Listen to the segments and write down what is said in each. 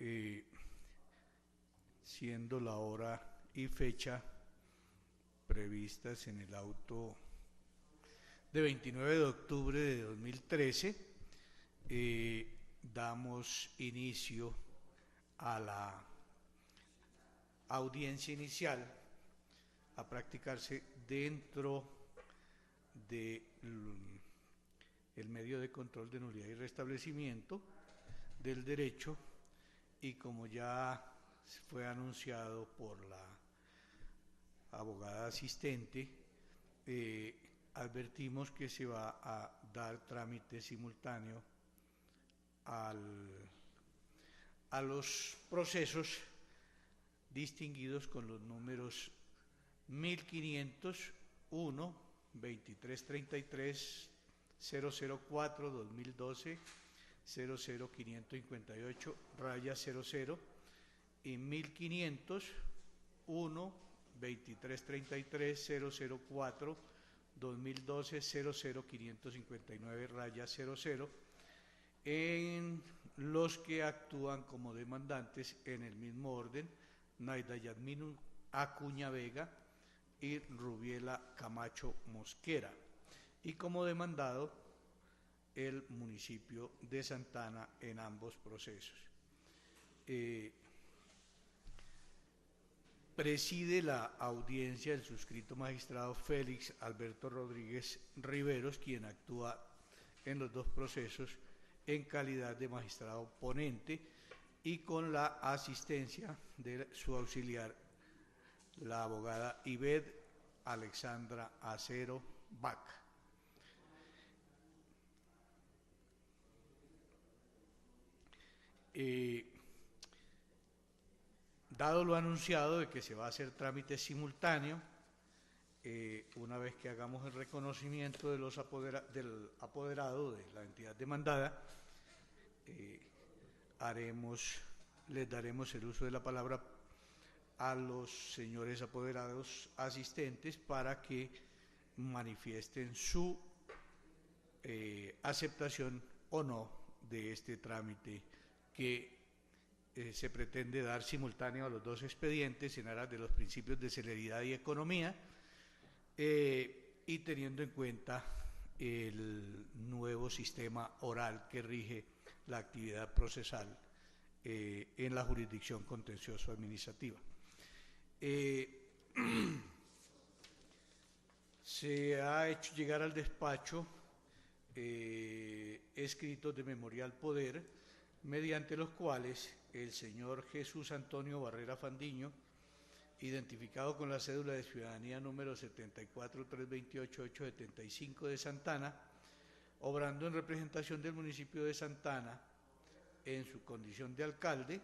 eh, siendo la hora y fecha previstas en el auto de 29 de octubre de 2013, damos inicio a la audiencia inicial a practicarse dentro del medio de control de nulidad y restablecimiento del derecho, y como ya fue anunciado por la abogada asistente, advertimos que se va a dar trámite simultáneo a los procesos distinguidos con los números 1501, 2333, 004, 2012, 00558, raya 00, y 1501, 2333, 004, 2012, 00559, raya 00, en los que actúan como demandantes en el mismo orden Naida Yadminu Acuña Vega y Rubiela Camacho Mosquera, y como demandado el municipio de Santana en ambos procesos. Preside la audiencia el suscrito magistrado Félix Alberto Rodríguez Riveros, quien actúa en los dos procesos en calidad de magistrado ponente y con la asistencia de su auxiliar, la abogada Ived Alexandra Acero Vaca. Dado lo anunciado de que se va a hacer trámite simultáneo, una vez que hagamos el reconocimiento de del apoderado de la entidad demandada, les daremos el uso de la palabra a los señores apoderados asistentes para que manifiesten su aceptación o no de este trámite que se pretende dar simultáneo a los dos expedientes en aras de los principios de celeridad y economía, y teniendo en cuenta el nuevo sistema oral que rige la actividad procesal en la jurisdicción contencioso administrativa. Se ha hecho llegar al despacho escritos de memorial poder, mediante los cuales el señor Jesús Antonio Barrera Fandiño, identificado con la cédula de ciudadanía número 74328875 de Santana, obrando en representación del municipio de Santana en su condición de alcalde,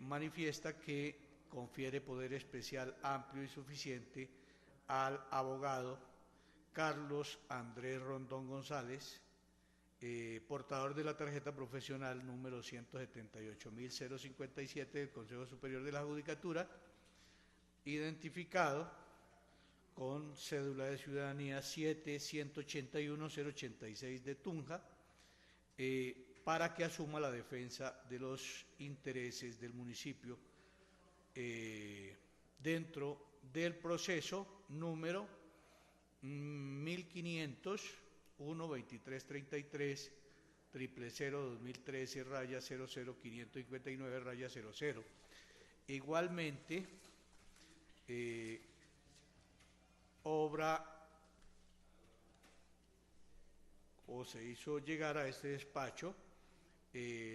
manifiesta que confiere poder especial amplio y suficiente al abogado Carlos Andrés Rondón González, portador de la tarjeta profesional número 178.057 del Consejo Superior de la Judicatura, identificado con cédula de ciudadanía 7181086 de Tunja, para que asuma la defensa de los intereses del municipio dentro del proceso número 1501-2333 000-2013 raya 00559 raya 00. Igualmente, obra o se hizo llegar a este despacho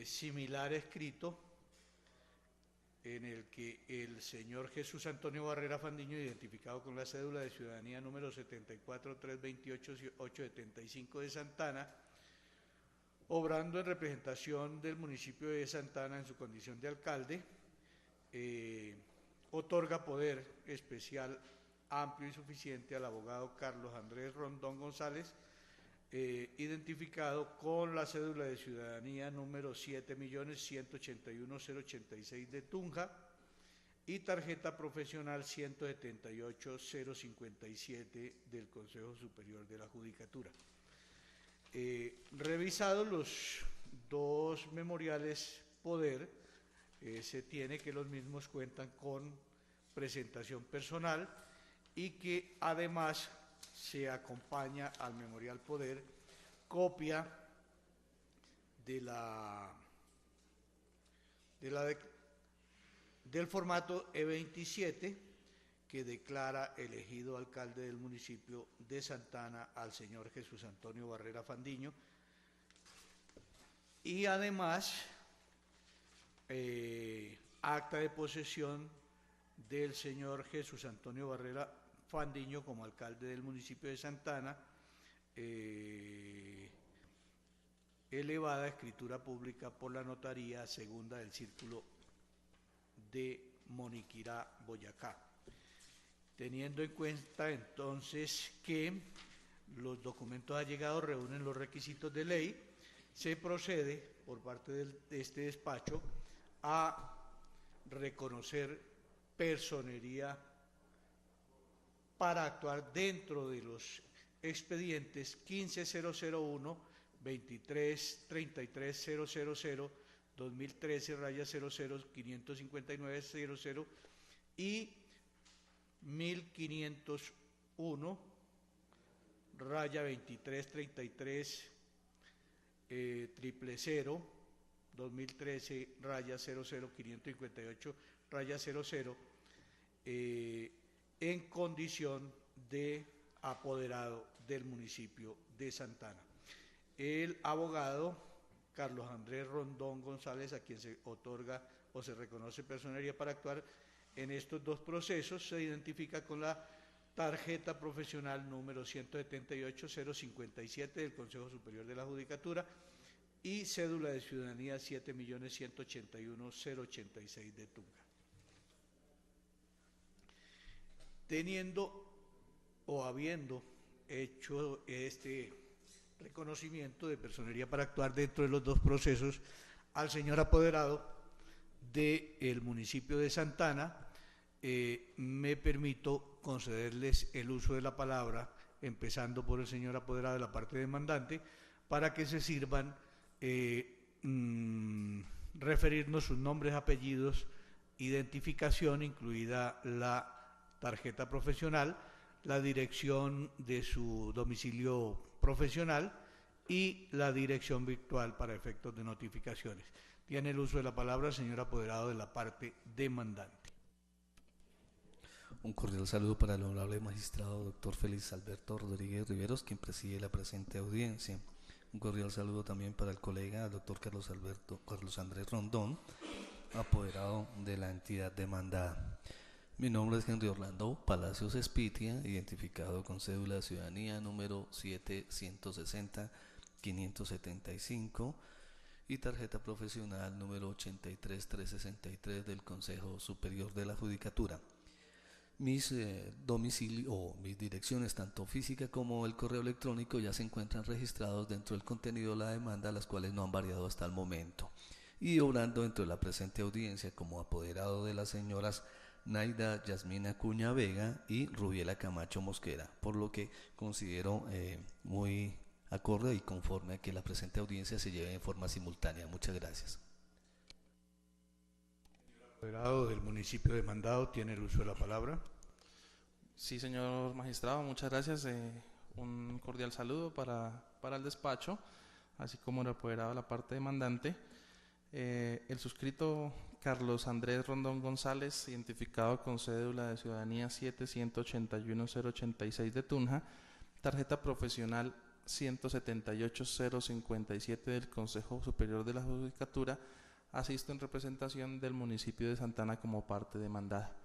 similar escrito en el que el señor Jesús Antonio Barrera Fandiño, identificado con la cédula de ciudadanía número 74328875 de Santana, obrando en representación del municipio de Santana en su condición de alcalde, otorga poder especial amplio y suficiente al abogado Carlos Andrés Rondón González, identificado con la cédula de ciudadanía número 7.181.086 de Tunja y tarjeta profesional 178.057 del Consejo Superior de la Judicatura. Revisados los dos memoriales poder, se tiene que los mismos cuentan con presentación personal y que además se acompaña al Memorial Poder copia del formato E27 que declara elegido alcalde del municipio de Santana al señor Jesús Antonio Barrera Fandiño, y además acta de posesión del señor Jesús Antonio Barrera Fandiño como alcalde del municipio de Santana, elevada a escritura pública por la Notaría Segunda del Círculo de Moniquirá, Boyacá. Teniendo en cuenta entonces que los documentos allegados reúnen los requisitos de ley, se procede por parte de este despacho a reconocer personería para actuar dentro de los expedientes 15001, 2333 2013 559 00 y 1501 2333 000 2013 00 558 00 en condición de apoderado del municipio de Santana. El abogado Carlos Andrés Rondón González, a quien se otorga o se reconoce personería para actuar en estos dos procesos, se identifica con la tarjeta profesional número 178-057 del Consejo Superior de la Judicatura y cédula de ciudadanía 7.181.086 de Tunja. Teniendo o habiendo hecho este reconocimiento de personería para actuar dentro de los dos procesos al señor apoderado del municipio de Santana, me permito concederles el uso de la palabra, empezando por el señor apoderado de la parte demandante, para que se sirvan referirnos sus nombres, apellidos, identificación, incluida la tarjeta profesional, la dirección de su domicilio profesional y la dirección virtual para efectos de notificaciones. Tiene el uso de la palabra el señor apoderado de la parte demandante. Un cordial saludo para el honorable magistrado doctor Félix Alberto Rodríguez Riveros, quien preside la presente audiencia. Un cordial saludo también para el colega doctor Carlos Andrés Rondón, apoderado de la entidad demandada. Mi nombre es Henry Orlando Palacios Espitia, identificado con cédula de ciudadanía número 7-160-575 y tarjeta profesional número 83363 del Consejo Superior de la Judicatura. Mis domicilios o mis direcciones, tanto física como el correo electrónico, ya se encuentran registrados dentro del contenido de la demanda, las cuales no han variado hasta el momento. Y obrando dentro de la presente audiencia como apoderado de las señoras Naida Yasmina Acuña Vega y Rubiela Camacho Mosquera, por lo que considero muy acorde y conforme a que la presente audiencia se lleve en forma simultánea. Muchas gracias. El apoderado del municipio demandado tiene el uso de la palabra. Sí, señor magistrado, muchas gracias. Un cordial saludo para el despacho, así como el apoderado de la parte demandante. El suscrito Carlos Andrés Rondón González, identificado con cédula de ciudadanía 7-181-086 de Tunja, tarjeta profesional 178-057 del Consejo Superior de la Judicatura, asisto en representación del municipio de Santana como parte demandada.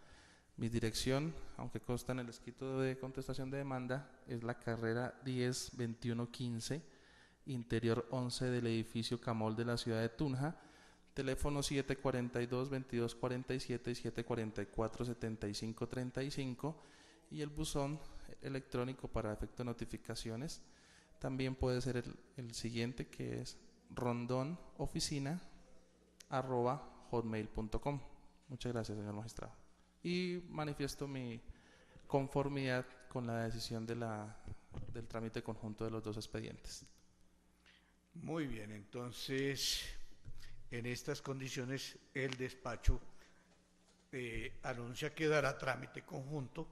Mi dirección, aunque consta en el escrito de contestación de demanda, es la carrera 10-21-15, interior 11 del edificio Camol de la ciudad de Tunja, teléfono 742-2247 y 744-7535, y el buzón electrónico para efecto de notificaciones también puede ser el siguiente, que es rondonoficina@hotmail.com. Muchas gracias, señor magistrado. Y manifiesto mi conformidad con la decisión del trámite conjunto de los dos expedientes. Muy bien, entonces En estas condiciones, el despacho anuncia que dará trámite conjunto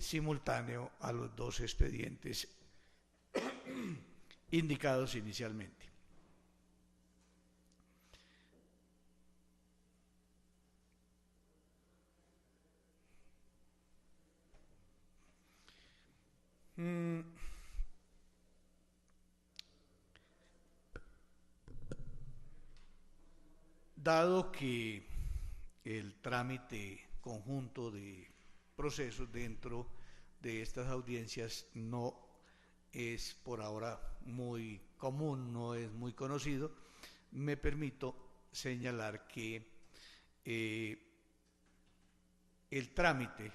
simultáneo a los dos expedientes indicados inicialmente. Dado que el trámite conjunto de procesos dentro de estas audiencias no es por ahora muy común, no es muy conocido, me permito señalar que el trámite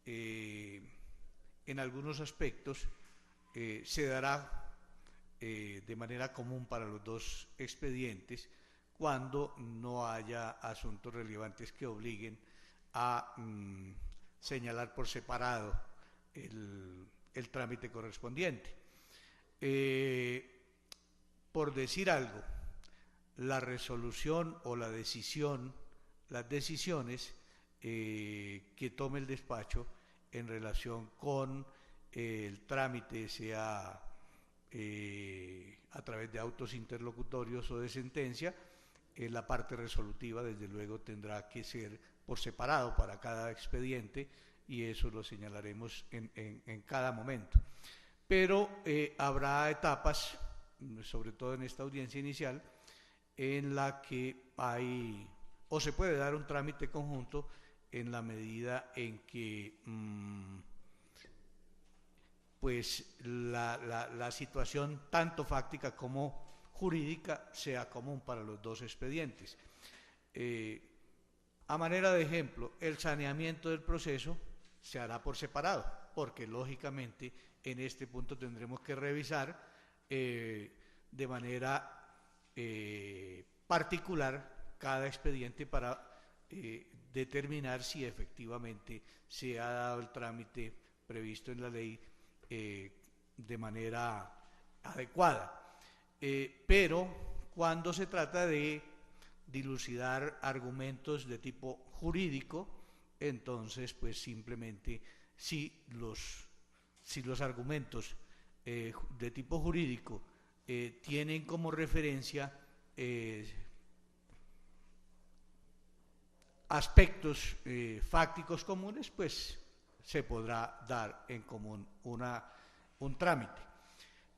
en algunos aspectos se dará de manera común para los dos expedientes cuando no haya asuntos relevantes que obliguen a señalar por separado el trámite correspondiente. Por decir algo, la resolución o la decisión, las decisiones que tome el despacho en relación con el trámite, sea a través de autos interlocutorios o de sentencia, la parte resolutiva desde luego tendrá que ser por separado para cada expediente y eso lo señalaremos en cada momento. Pero habrá etapas, sobre todo en esta audiencia inicial, en la que hay o se puede dar un trámite conjunto en la medida en que pues la situación tanto fáctica como jurídica sea común para los dos expedientes. A manera de ejemplo, el saneamiento del proceso se hará por separado, porque lógicamente en este punto tendremos que revisar de manera particular cada expediente para determinar si efectivamente se ha dado el trámite previsto en la ley de manera adecuada. Pero cuando se trata de dilucidar argumentos de tipo jurídico, entonces pues simplemente si los argumentos de tipo jurídico tienen como referencia aspectos fácticos comunes, pues se podrá dar en común un trámite.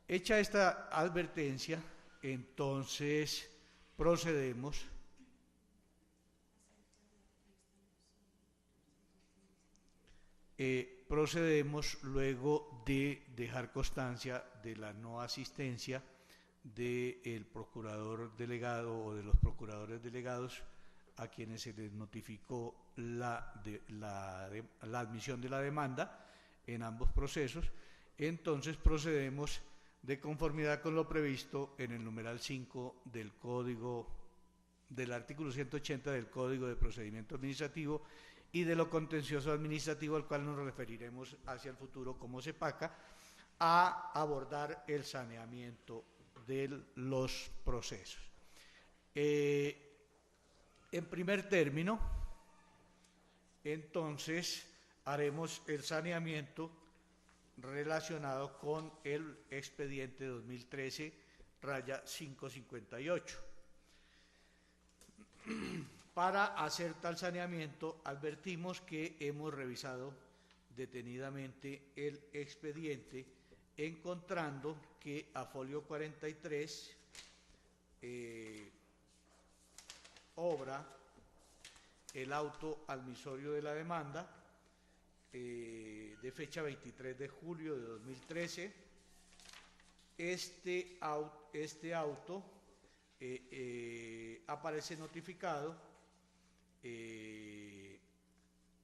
Hecha esta advertencia, entonces procedemos luego de dejar constancia de la no asistencia del procurador delegado o de los procuradores delegados a quienes se les notificó la admisión de la demanda en ambos procesos. Entonces procedemos de conformidad con lo previsto en el numeral 5 del del artículo 180 del Código de Procedimiento Administrativo y de lo contencioso administrativo, al cual nos referiremos hacia el futuro como CEPACA, a abordar el saneamiento de los procesos. En primer término, entonces, haremos el saneamiento relacionado con el expediente 2013-558. Para hacer tal saneamiento, advertimos que hemos revisado detenidamente el expediente, encontrando que a folio 43 obra el auto admisorio de la demanda de fecha 23 de julio de 2013. Este auto aparece notificado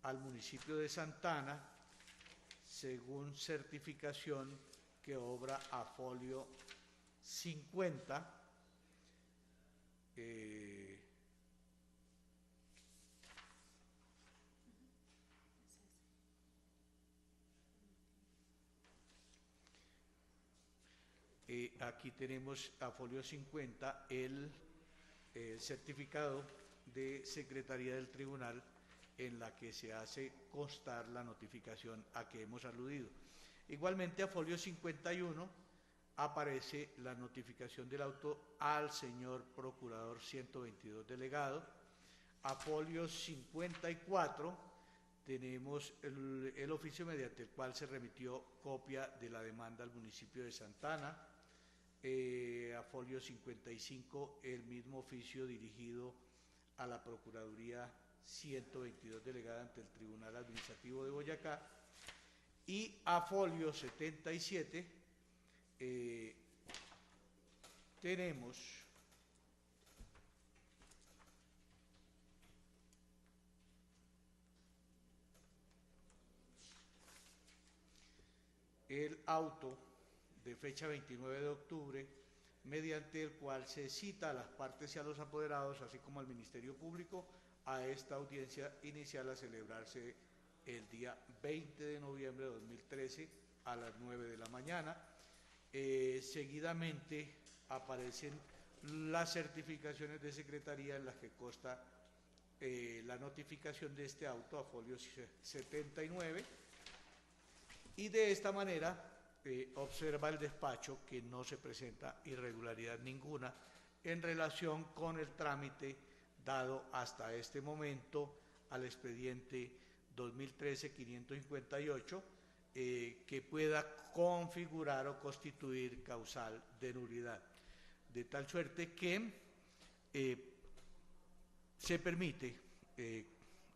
al municipio de Santana según certificación que obra a folio 50. Aquí tenemos a folio 50 el el certificado de Secretaría del Tribunal en la que se hace constar la notificación a que hemos aludido. Igualmente, a folio 51 aparece la notificación del auto al señor Procurador 122 delegado. A folio 54 tenemos el oficio mediante el cual se remitió copia de la demanda al municipio de Santa Ana. A folio 55 el mismo oficio dirigido a la Procuraduría 122 delegada ante el Tribunal Administrativo de Boyacá. Y a folio 77 tenemos el auto de fecha 29 de octubre, mediante el cual se cita a las partes y a los apoderados, así como al Ministerio Público, a esta audiencia inicial a celebrarse el día 20 de noviembre de 2013 a las 9 de la mañana. Seguidamente aparecen las certificaciones de secretaría en las que consta la notificación de este auto a folio 79, y de esta manera observa el despacho que no se presenta irregularidad ninguna en relación con el trámite dado hasta este momento al expediente 2013-558, que pueda configurar o constituir causal de nulidad. De tal suerte que se permite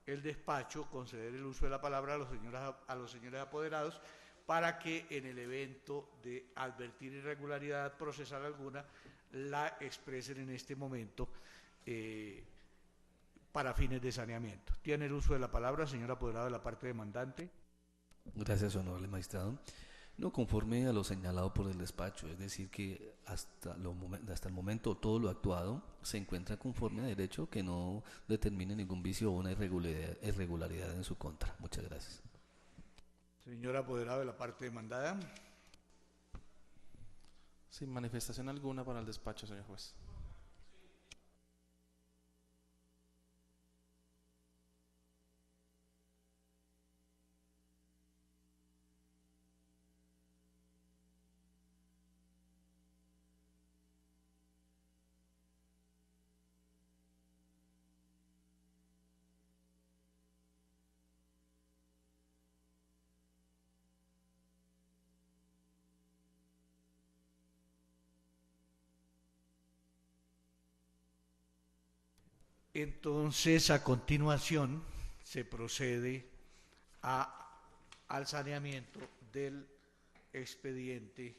el despacho conceder el uso de la palabra a los señores apoderados para que en el evento de advertir irregularidad procesal alguna la expresen en este momento para fines de saneamiento. Tiene el uso de la palabra, señor apoderado de la parte demandante. Gracias, honorable magistrado. No, conforme a lo señalado por el despacho, es decir, que hasta el momento todo lo actuado se encuentra conforme a derecho, que no determine ningún vicio o una irregularidad en su contra. Muchas gracias. Señor apoderado de la parte demandada. Sin manifestación alguna para el despacho, señor juez. Entonces, a continuación, se procede al saneamiento del expediente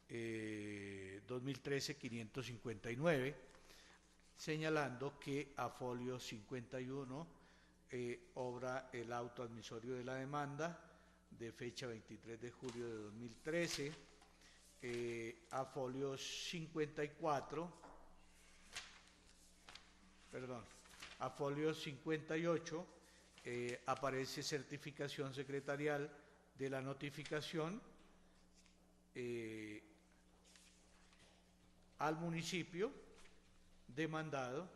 2013-559, señalando que a folio 51 obra el auto admisorio de la demanda de fecha 23 de julio de 2013, a folio 54, a folio 58 aparece certificación secretarial de la notificación al municipio demandado.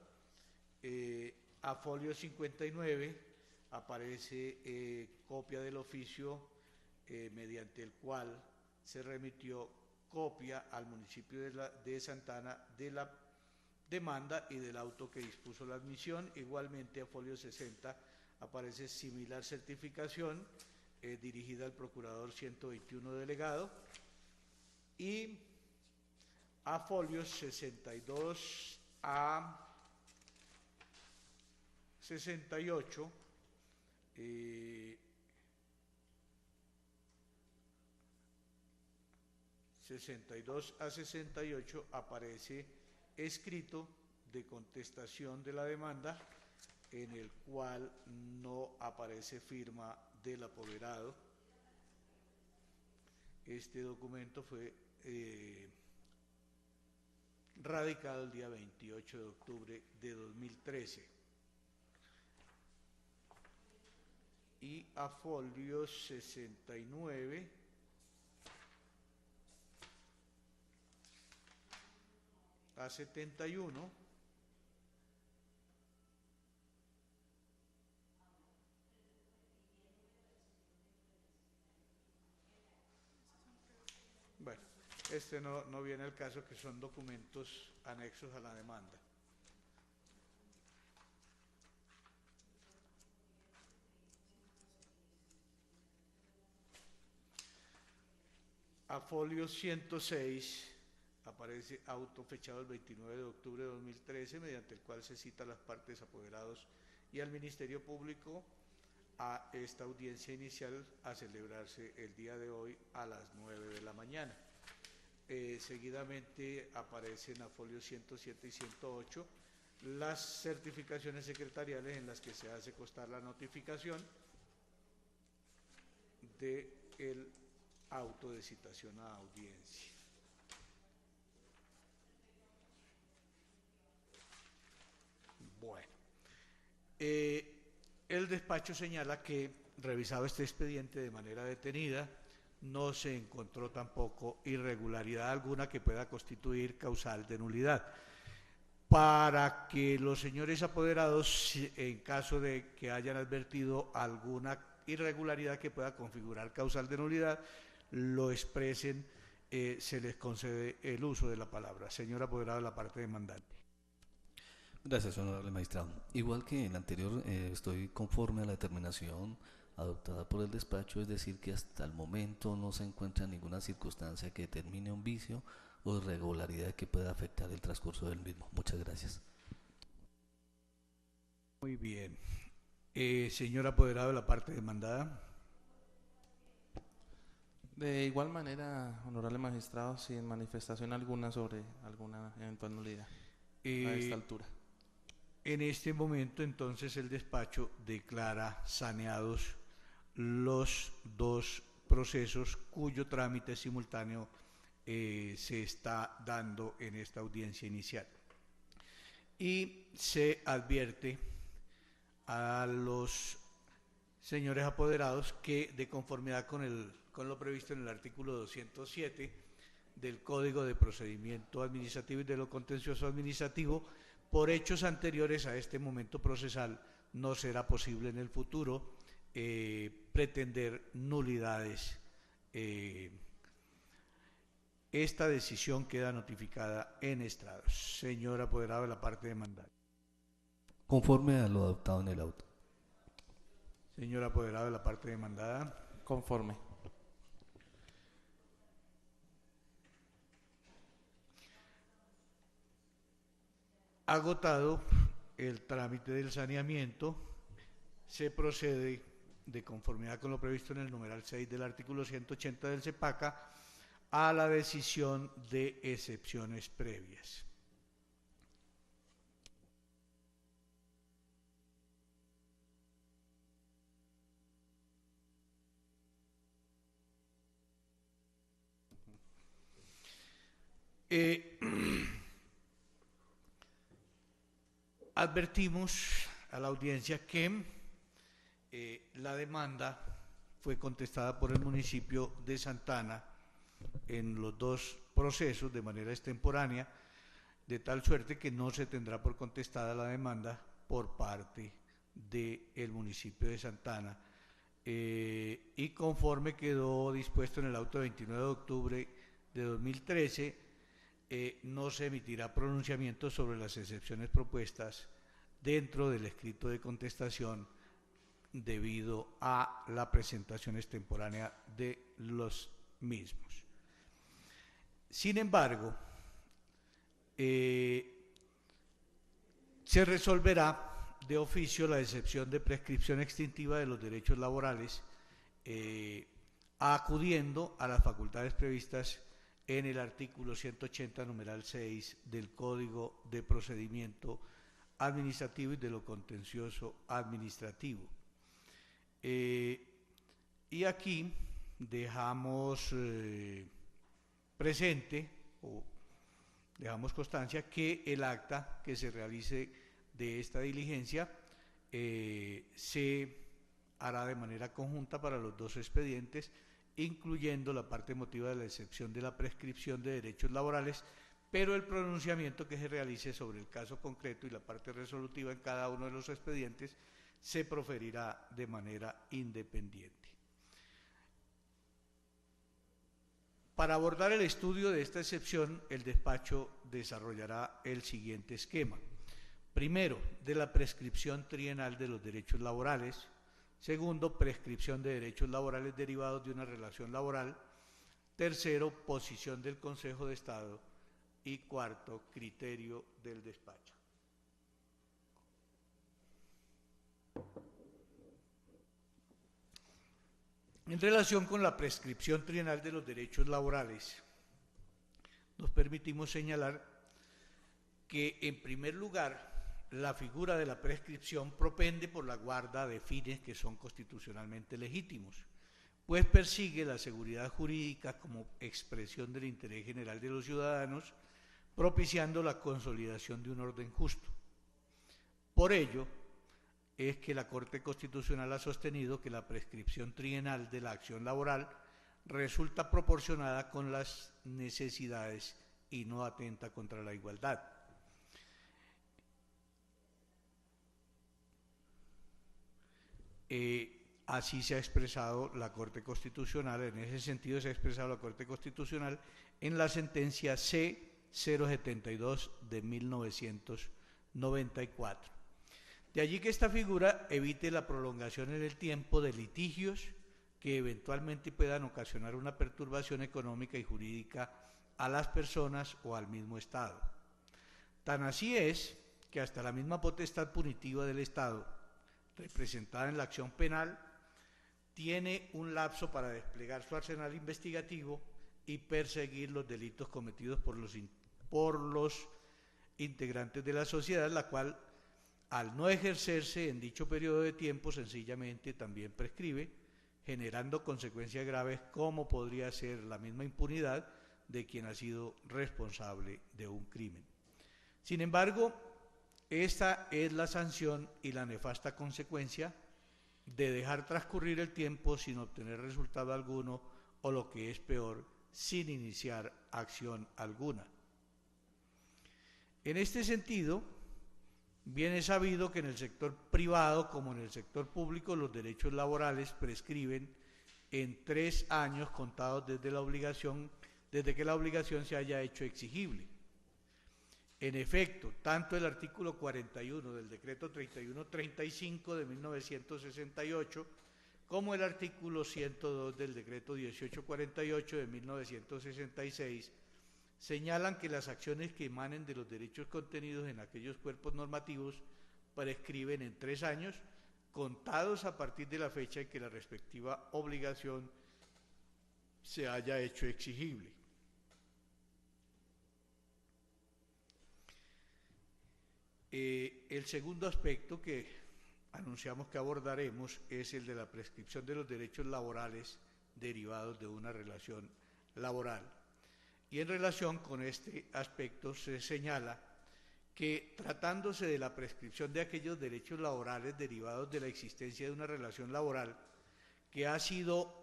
A folio 59 aparece copia del oficio mediante el cual se remitió copia al municipio de Santa Ana de la demanda y del auto que dispuso la admisión. Igualmente, a folio 60 aparece similar certificación dirigida al Procurador 121 delegado. Y a folios 62 a 68 62 a 68 aparece escrito de contestación de la demanda, en el cual no aparece firma del apoderado. Este documento fue radicado el día 28 de octubre de 2013. Y a folio 69 a 71 Este no viene al caso, que son documentos anexos a la demanda. A folio 106 aparece auto fechado el 29 de octubre de 2013, mediante el cual se cita a las partes, apoderados y al Ministerio Público a esta audiencia inicial a celebrarse el día de hoy a las 9 de la mañana. Seguidamente aparecen a folio 107 y 108 las certificaciones secretariales en las que se hace constar la notificación del auto de citación a audiencia. Bueno, el despacho señala que, revisado este expediente de manera detenida, no se encontró tampoco irregularidad alguna que pueda constituir causal de nulidad. Para que los señores apoderados, en caso de que hayan advertido alguna irregularidad que pueda configurar causal de nulidad, lo expresen, se les concede el uso de la palabra. Señor apoderado de la parte demandante. Gracias, honorable magistrado. Igual que en el anterior, estoy conforme a la determinación adoptada por el despacho, es decir, que hasta el momento no se encuentra ninguna circunstancia que determine un vicio o irregularidad que pueda afectar el transcurso del mismo. Muchas gracias. Muy bien. Señor apoderado de la parte demandada. De igual manera, honorable magistrado, sin manifestación alguna sobre alguna eventual nulidad a esta altura. En este momento, entonces, el despacho declara saneados los dos procesos cuyo trámite simultáneo se está dando en esta audiencia inicial. Y se advierte a los señores apoderados que, de conformidad con lo previsto en el artículo 207 del Código de Procedimiento Administrativo y de lo Contencioso Administrativo, por hechos anteriores a este momento procesal, no será posible en el futuro pretender nulidades. Esta decisión queda notificada en estrados. Señor apoderado de la parte demandada. Conforme a lo adoptado en el auto. Señor apoderado de la parte demandada. Conforme. Agotado el trámite del saneamiento, se procede, de conformidad con lo previsto en el numeral 6 del artículo 180 del CEPACA, a la decisión de excepciones previas. Advertimos a la audiencia que la demanda fue contestada por el municipio de Santana en los dos procesos de manera extemporánea, de tal suerte que no se tendrá por contestada la demanda por parte del municipio de Santana, y conforme quedó dispuesto en el auto 29 de octubre de 2013, no se emitirá pronunciamiento sobre las excepciones propuestas dentro del escrito de contestación debido a la presentación extemporánea de los mismos. Sin embargo, se resolverá de oficio la excepción de prescripción extintiva de los derechos laborales, acudiendo a las facultades previstas en el artículo 180, numeral 6 del Código de Procedimiento Administrativo y de lo Contencioso Administrativo. Y aquí dejamos presente o dejamos constancia que el acta que se realice de esta diligencia se hará de manera conjunta para los dos expedientes, incluyendo la parte emotiva de la excepción de la prescripción de derechos laborales, pero el pronunciamiento que se realice sobre el caso concreto y la parte resolutiva en cada uno de los expedientes se proferirá de manera independiente. Para abordar el estudio de esta excepción, el despacho desarrollará el siguiente esquema. Primero, de la prescripción trienal de los derechos laborales. Segundo, prescripción de derechos laborales derivados de una relación laboral. Tercero, posición del Consejo de Estado. Y cuarto, criterio del despacho. En relación con la prescripción trienal de los derechos laborales, nos permitimos señalar que, en primer lugar, la figura de la prescripción propende por la guarda de fines que son constitucionalmente legítimos, pues persigue la seguridad jurídica como expresión del interés general de los ciudadanos, propiciando la consolidación de un orden justo. Por ello, es que la Corte Constitucional ha sostenido que la prescripción trienal de la acción laboral resulta proporcionada con las necesidades y no atenta contra la igualdad. Así se ha expresado la Corte Constitucional, en ese sentido se ha expresado la Corte Constitucional en la sentencia C-072 de 1994. De allí que esta figura evite la prolongación en el tiempo de litigios que eventualmente puedan ocasionar una perturbación económica y jurídica a las personas o al mismo Estado. Tan así es que hasta la misma potestad punitiva del Estado, representada en la acción penal, tiene un lapso para desplegar su arsenal investigativo y perseguir los delitos cometidos por los integrantes de la sociedad, la cual, al no ejercerse en dicho periodo de tiempo, sencillamente también prescribe, generando consecuencias graves como podría ser la misma impunidad de quien ha sido responsable de un crimen. Sin embargo, esta es la sanción y la nefasta consecuencia de dejar transcurrir el tiempo sin obtener resultado alguno o, lo que es peor, sin iniciar acción alguna. En este sentido, bien es sabido que en el sector privado como en el sector público los derechos laborales prescriben en 3 años contados desde que la obligación se haya hecho exigible. En efecto, tanto el artículo 41 del decreto 3135 de 1968 como el artículo 102 del decreto 1848 de 1966 señalan que las acciones que emanen de los derechos contenidos en aquellos cuerpos normativos prescriben en 3 años, contados a partir de la fecha en que la respectiva obligación se haya hecho exigible. El segundo aspecto que anunciamos que abordaremos es el de la prescripción de los derechos laborales derivados de una relación laboral. Y en relación con este aspecto se señala que, tratándose de la prescripción de aquellos derechos laborales derivados de la existencia de una relación laboral que ha sido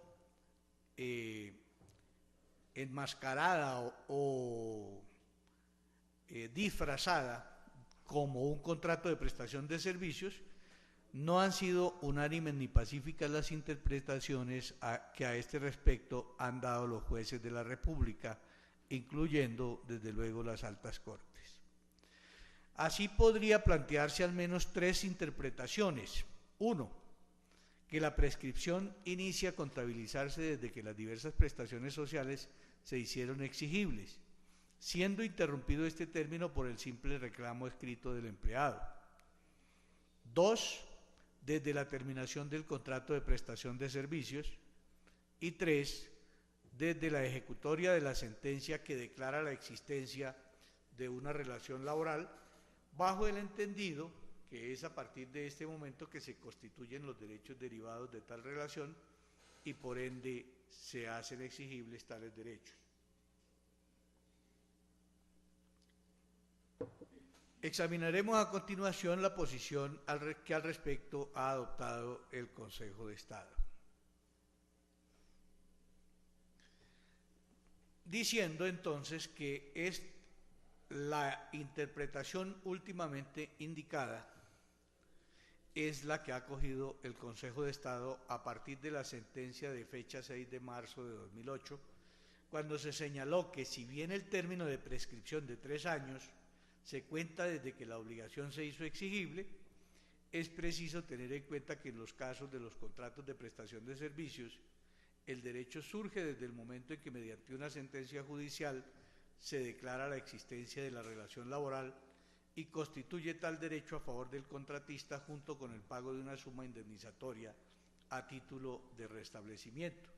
enmascarada o disfrazada como un contrato de prestación de servicios, no han sido unánimes ni pacíficas las interpretaciones que a este respecto han dado los jueces de la República, incluyendo desde luego las altas cortes. Así podría plantearse al menos 3 interpretaciones. 1. Que la prescripción inicia a contabilizarse desde que las diversas prestaciones sociales se hicieron exigibles, siendo interrumpido este término por el simple reclamo escrito del empleado. 2. Desde la terminación del contrato de prestación de servicios. Y 3. Desde la ejecutoria de la sentencia que declara la existencia de una relación laboral, bajo el entendido que es a partir de este momento que se constituyen los derechos derivados de tal relación y por ende se hacen exigibles tales derechos. Examinaremos a continuación la posición que al respecto ha adoptado el Consejo de Estado, diciendo entonces que es la interpretación últimamente indicada es la que ha acogido el Consejo de Estado a partir de la sentencia de fecha 6 de marzo de 2008, cuando se señaló que si bien el término de prescripción de 3 años se cuenta desde que la obligación se hizo exigible, es preciso tener en cuenta que en los casos de los contratos de prestación de servicios, el derecho surge desde el momento en que mediante una sentencia judicial se declara la existencia de la relación laboral y constituye tal derecho a favor del contratista junto con el pago de una suma indemnizatoria a título de restablecimiento.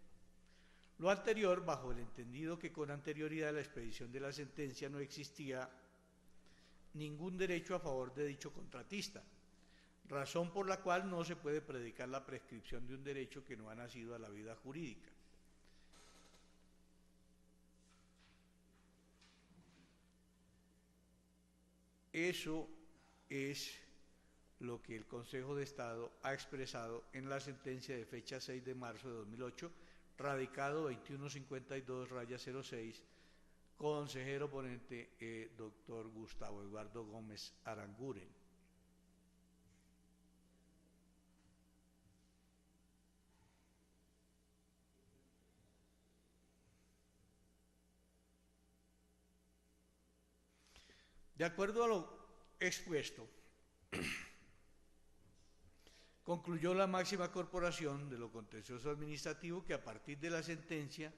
Lo anterior, bajo el entendido que con anterioridad a la expedición de la sentencia no existía ningún derecho a favor de dicho contratista, razón por la cual no se puede predicar la prescripción de un derecho que no ha nacido a la vida jurídica. Eso es lo que el Consejo de Estado ha expresado en la sentencia de fecha 6 de marzo de 2008, radicado 2152-06, consejero ponente doctor Gustavo Eduardo Gómez Aranguren. De acuerdo a lo expuesto, concluyó la máxima corporación de lo contencioso administrativo que a partir de la sentencia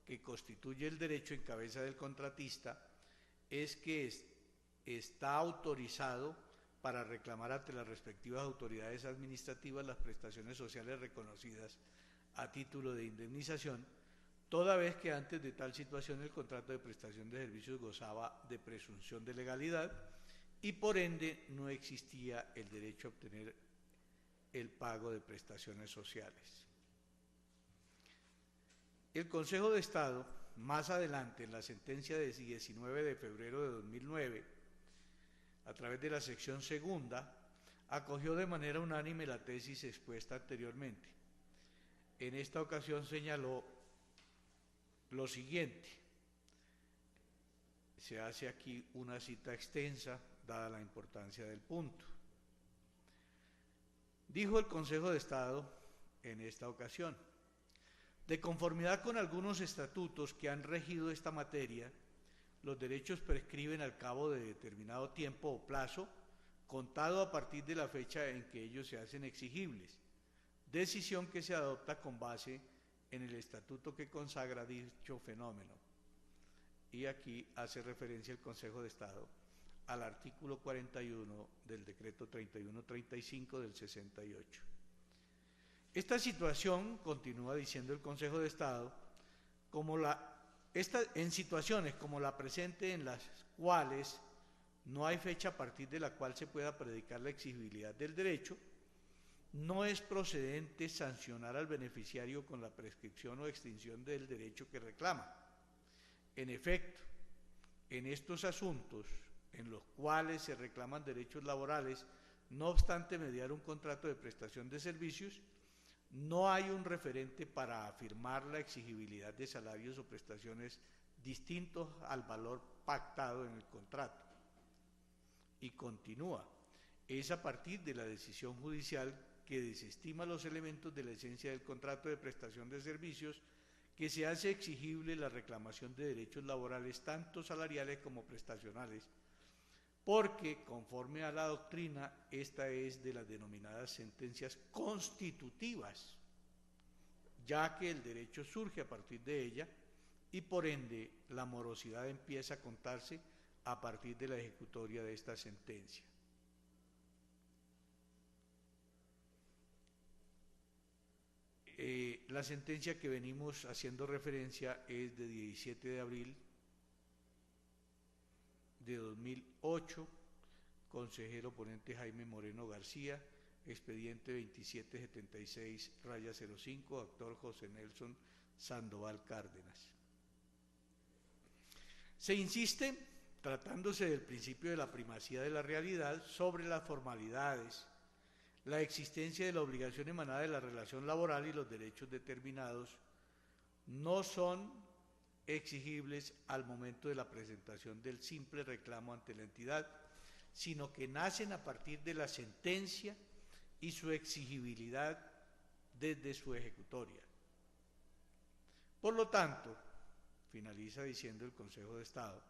que constituye el derecho en cabeza del contratista es que está autorizado para reclamar ante las respectivas autoridades administrativas las prestaciones sociales reconocidas a título de indemnización, toda vez que antes de tal situación el contrato de prestación de servicios gozaba de presunción de legalidad y por ende no existía el derecho a obtener el pago de prestaciones sociales. El Consejo de Estado, más adelante en la sentencia de 19 de febrero de 2009, a través de la sección segunda, acogió de manera unánime la tesis expuesta anteriormente. En esta ocasión señaló lo siguiente, se hace aquí una cita extensa, dada la importancia del punto. Dijo el Consejo de Estado en esta ocasión, de conformidad con algunos estatutos que han regido esta materia, los derechos prescriben al cabo de determinado tiempo o plazo, contado a partir de la fecha en que ellos se hacen exigibles, decisión que se adopta con base en el estatuto que consagra dicho fenómeno. Y aquí hace referencia el Consejo de Estado al artículo 41 del decreto 3135 del 68. Esta situación, continúa diciendo el Consejo de Estado, en situaciones como la presente en las cuales no hay fecha a partir de la cual se pueda predicar la exigibilidad del derecho, no es procedente sancionar al beneficiario con la prescripción o extinción del derecho que reclama. En efecto, en estos asuntos en los cuales se reclaman derechos laborales, no obstante mediar un contrato de prestación de servicios, no hay un referente para afirmar la exigibilidad de salarios o prestaciones distintos al valor pactado en el contrato. Y continúa, es a partir de la decisión judicial que desestima los elementos de la esencia del contrato de prestación de servicios que se hace exigible la reclamación de derechos laborales tanto salariales como prestacionales, porque conforme a la doctrina, esta es de las denominadas sentencias constitutivas, ya que el derecho surge a partir de ella y por ende la morosidad empieza a contarse a partir de la ejecutoria de esta sentencia. La sentencia que venimos haciendo referencia es de 17 de abril de 2008, consejero ponente Jaime Moreno García, expediente 2776-05, actor José Nelson Sandoval Cárdenas. Se insiste, tratándose del principio de la primacía de la realidad, sobre las formalidades, la existencia de la obligación emanada de la relación laboral y los derechos determinados no son exigibles al momento de la presentación del simple reclamo ante la entidad, sino que nacen a partir de la sentencia y su exigibilidad desde su ejecutoria. Por lo tanto, finaliza diciendo el Consejo de Estado,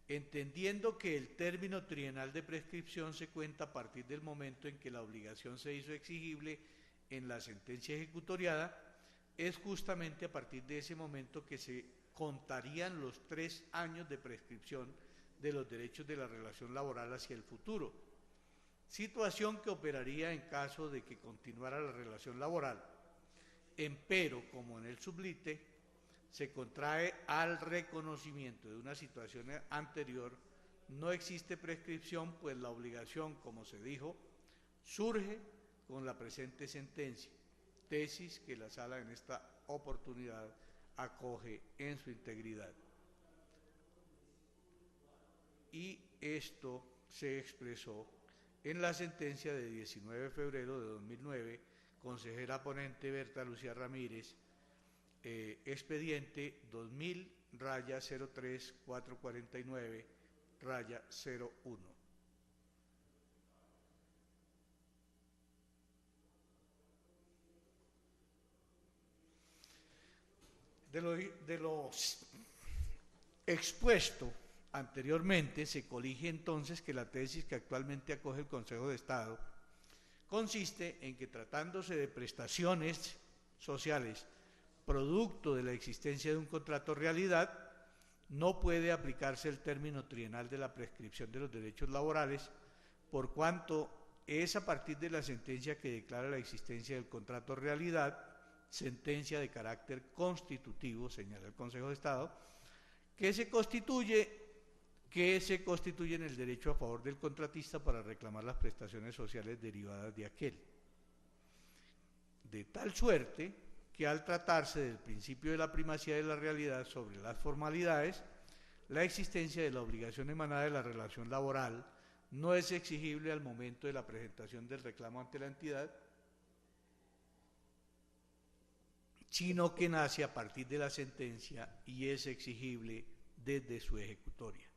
entendiendo que el término trienal de prescripción se cuenta a partir del momento en que la obligación se hizo exigible en la sentencia ejecutoriada, es justamente a partir de ese momento que se contarían los 3 años de prescripción de los derechos de la relación laboral hacia el futuro, situación que operaría en caso de que continuara la relación laboral. Empero, como en el sublite, se contrae al reconocimiento de una situación anterior, no existe prescripción, pues la obligación, como se dijo, surge con la presente sentencia, tesis que la Sala en esta oportunidad acoge en su integridad. Y esto se expresó en la sentencia de 19 de febrero de 2009, consejera ponente Berta Lucía Ramírez, expediente 2000-03449-01. De lo expuesto anteriormente, se colige entonces que la tesis que actualmente acoge el Consejo de Estado consiste en que, tratándose de prestaciones sociales producto de la existencia de un contrato realidad, no puede aplicarse el término trienal de la prescripción de los derechos laborales, por cuanto es a partir de la sentencia que declara la existencia del contrato realidad, sentencia de carácter constitutivo, señala el Consejo de Estado, que se constituye en el derecho a favor del contratista para reclamar las prestaciones sociales derivadas de aquel. De tal suerte que, al tratarse del principio de la primacía de la realidad sobre las formalidades, la existencia de la obligación emanada de la relación laboral no es exigible al momento de la presentación del reclamo ante la entidad, sino que nace a partir de la sentencia y es exigible desde su ejecutoria.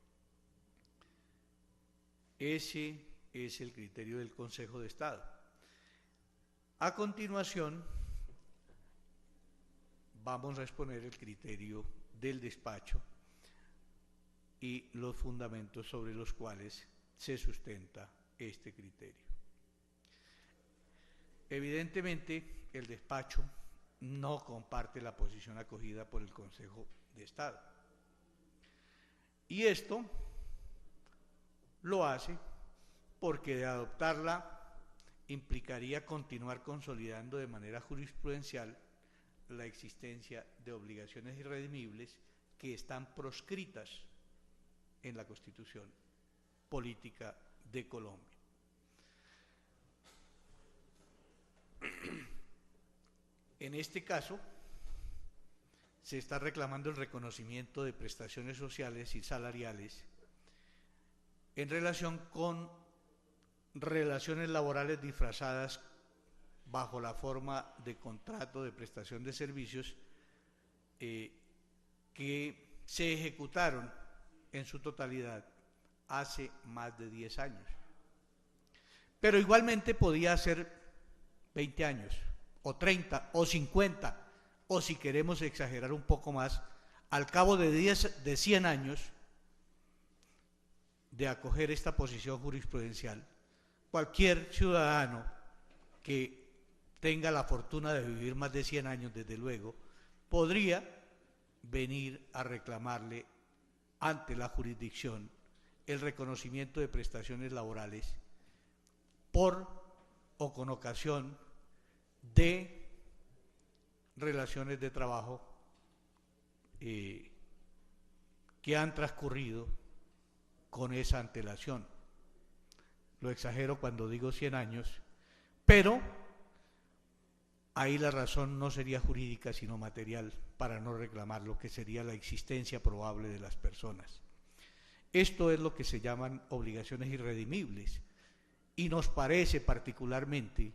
Ese es el criterio del Consejo de Estado. A continuación, vamos a exponer el criterio del despacho y los fundamentos sobre los cuales se sustenta este criterio. Evidentemente, el despacho no comparte la posición acogida por el Consejo de Estado. Y esto lo hace porque, de adoptarla, implicaría continuar consolidando de manera jurisprudencial la existencia de obligaciones irredimibles que están proscritas en la Constitución Política de Colombia. En este caso, se está reclamando el reconocimiento de prestaciones sociales y salariales en relación con relaciones laborales disfrazadas bajo la forma de contrato de prestación de servicios que se ejecutaron en su totalidad hace más de 10 años. Pero igualmente podía ser 20 años, o 30, o 50, o si queremos exagerar un poco más, al cabo de 100 años de acoger esta posición jurisprudencial, cualquier ciudadano que tenga la fortuna de vivir más de 100 años, desde luego, podría venir a reclamarle ante la jurisdicción el reconocimiento de prestaciones laborales por o con ocasión de relaciones de trabajo que han transcurrido con esa antelación. Lo exagero cuando digo 100 años, pero ahí la razón no sería jurídica sino material para no reclamar lo que sería la existencia probable de las personas. Esto es lo que se llaman obligaciones irredimibles, y nos parece particularmente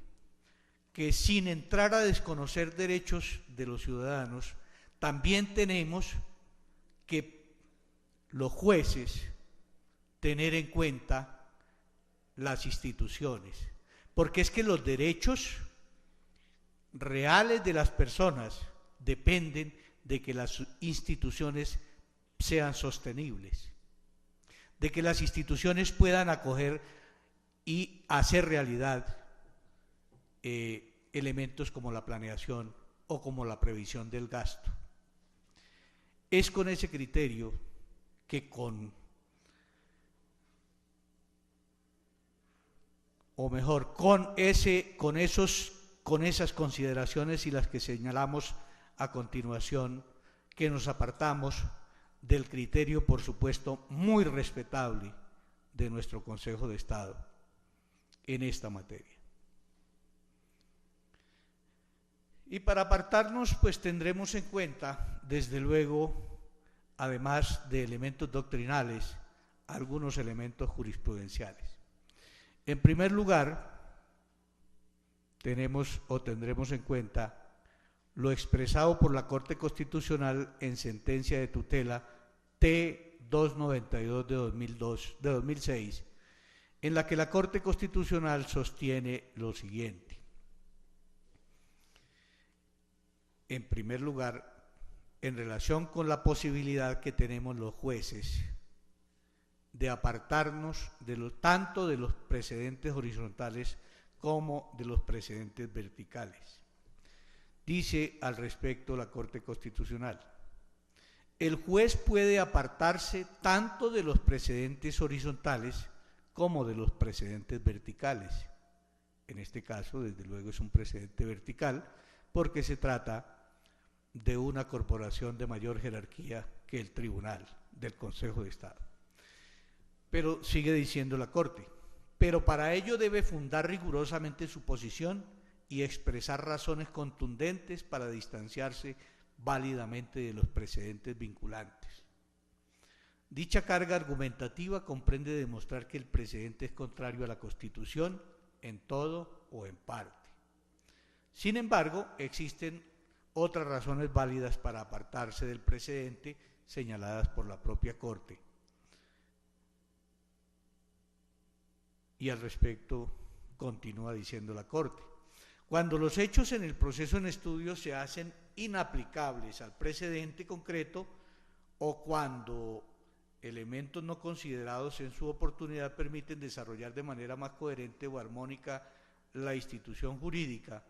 que, sin entrar a desconocer derechos de los ciudadanos, también tenemos que los jueces tener en cuenta las instituciones, porque es que los derechos reales de las personas dependen de que las instituciones sean sostenibles, de que las instituciones puedan acoger y hacer realidad elementos como la planeación o como la previsión del gasto. Es con ese criterio que con esas consideraciones y las que señalamos a continuación, que nos apartamos del criterio, por supuesto, muy respetable de nuestro Consejo de Estado en esta materia. Y para apartarnos, pues tendremos en cuenta, desde luego, además de elementos doctrinales, algunos elementos jurisprudenciales. En primer lugar, tendremos en cuenta lo expresado por la Corte Constitucional en sentencia de tutela T-292 de 2006, en la que la Corte Constitucional sostiene lo siguiente. En primer lugar, en relación con la posibilidad que tenemos los jueces de apartarnos tanto de los precedentes horizontales como de los precedentes verticales. Dice al respecto la Corte Constitucional: el juez puede apartarse tanto de los precedentes horizontales como de los precedentes verticales. En este caso, desde luego, es un precedente vertical porque se trata de una corporación de mayor jerarquía que el Tribunal del Consejo de Estado. Pero sigue diciendo la Corte, pero para ello debe fundar rigurosamente su posición y expresar razones contundentes para distanciarse válidamente de los precedentes vinculantes. Dicha carga argumentativa comprende demostrar que el precedente es contrario a la Constitución en todo o en parte. Sin embargo, existen otras razones válidas para apartarse del precedente señaladas por la propia Corte. Y al respecto continúa diciendo la Corte: cuando los hechos en el proceso en estudio se hacen inaplicables al precedente concreto o cuando elementos no considerados en su oportunidad permiten desarrollar de manera más coherente o armónica la institución jurídica,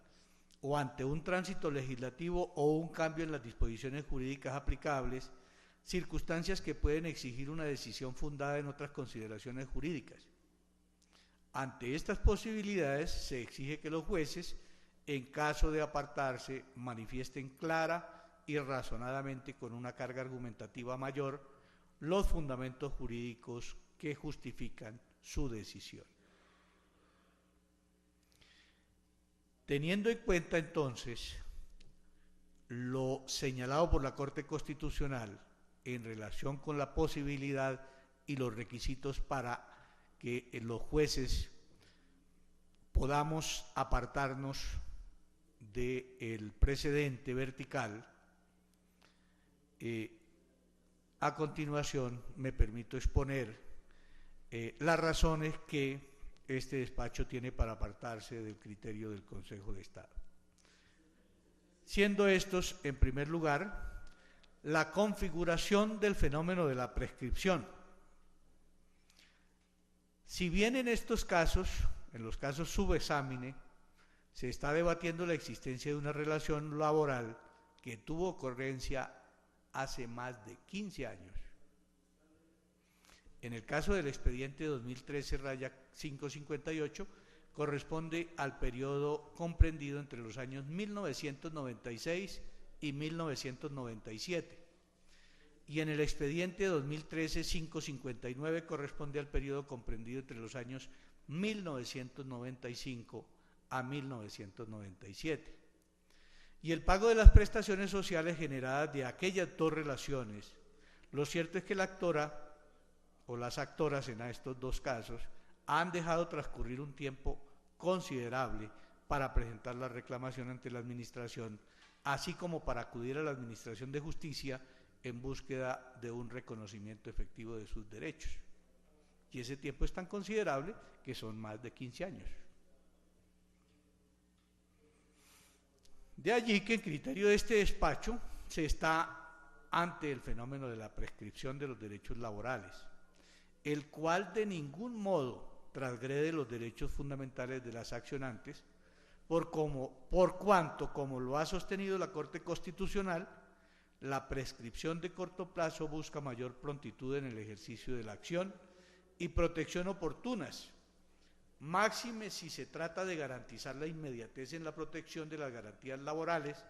o ante un tránsito legislativo o un cambio en las disposiciones jurídicas aplicables, circunstancias que pueden exigir una decisión fundada en otras consideraciones jurídicas. Ante estas posibilidades se exige que los jueces, en caso de apartarse, manifiesten clara y razonadamente con una carga argumentativa mayor los fundamentos jurídicos que justifican su decisión. Teniendo en cuenta entonces lo señalado por la Corte Constitucional en relación con la posibilidad y los requisitos para que los jueces podamos apartarnos del precedente vertical, a continuación me permito exponer las razones que este despacho tiene para apartarse del criterio del Consejo de Estado. Siendo estos, en primer lugar, la configuración del fenómeno de la prescripción. Si bien en estos casos, en los casos subexámine, se está debatiendo la existencia de una relación laboral que tuvo ocurrencia hace más de 15 años. En el caso del expediente 2013-558, corresponde al periodo comprendido entre los años 1996 y 1997. Y en el expediente 2013-559 corresponde al periodo comprendido entre los años 1995 a 1997. Y el pago de las prestaciones sociales generadas de aquellas dos relaciones, lo cierto es que la actora o las actoras en estos dos casos han dejado transcurrir un tiempo considerable para presentar la reclamación ante la Administración, así como para acudir a la Administración de Justicia en búsqueda de un reconocimiento efectivo de sus derechos. Y ese tiempo es tan considerable que son más de 15 años. De allí que en criterio de este despacho, se está ante el fenómeno de la prescripción de los derechos laborales, el cual de ningún modo transgrede los derechos fundamentales de las accionantes, por cuanto, como lo ha sostenido la Corte Constitucional, la prescripción de corto plazo busca mayor prontitud en el ejercicio de la acción y protección oportunas, máxime si se trata de garantizar la inmediatez en la protección de las garantías laborales,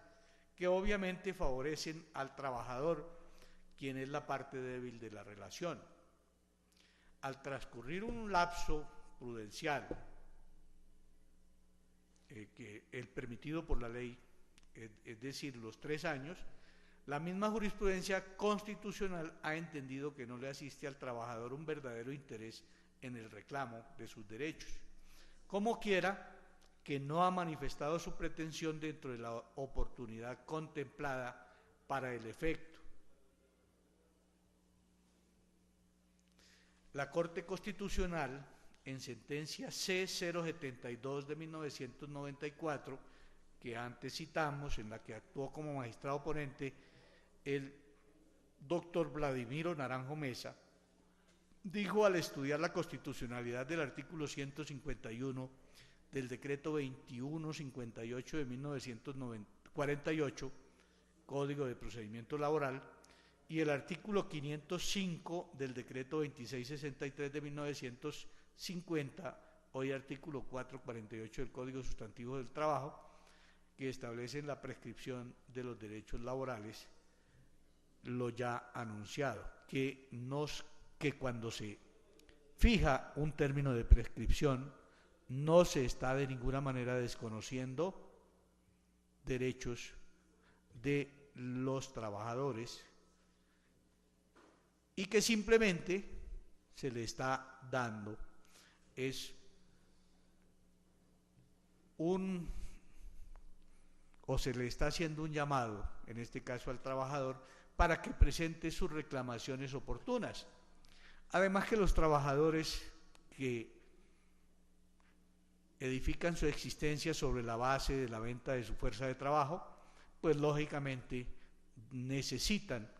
que obviamente favorecen al trabajador, quien es la parte débil de la relación. Al transcurrir un lapso prudencial, que el permitido por la ley, es decir, los 3 años, la misma jurisprudencia constitucional ha entendido que no le asiste al trabajador un verdadero interés en el reclamo de sus derechos, como quiera que no ha manifestado su pretensión dentro de la oportunidad contemplada para el efecto. La Corte Constitucional, en sentencia C-072 de 1994, que antes citamos, en la que actuó como magistrado ponente el doctor Vladimiro Naranjo Mesa, dijo al estudiar la constitucionalidad del artículo 151 del decreto 2158 de 1948, Código de Procedimiento Laboral, y el artículo 505 del decreto 2663 de 1950, hoy artículo 448 del Código Sustantivo del Trabajo, que establecen la prescripción de los derechos laborales, lo ya anunciado, que cuando se fija un término de prescripción, no se está de ninguna manera desconociendo derechos de los trabajadores y que simplemente se le está dando se le está haciendo un llamado, en este caso al trabajador, para que presente sus reclamaciones oportunas. Además que los trabajadores que edifican su existencia sobre la base de la venta de su fuerza de trabajo, pues lógicamente necesitan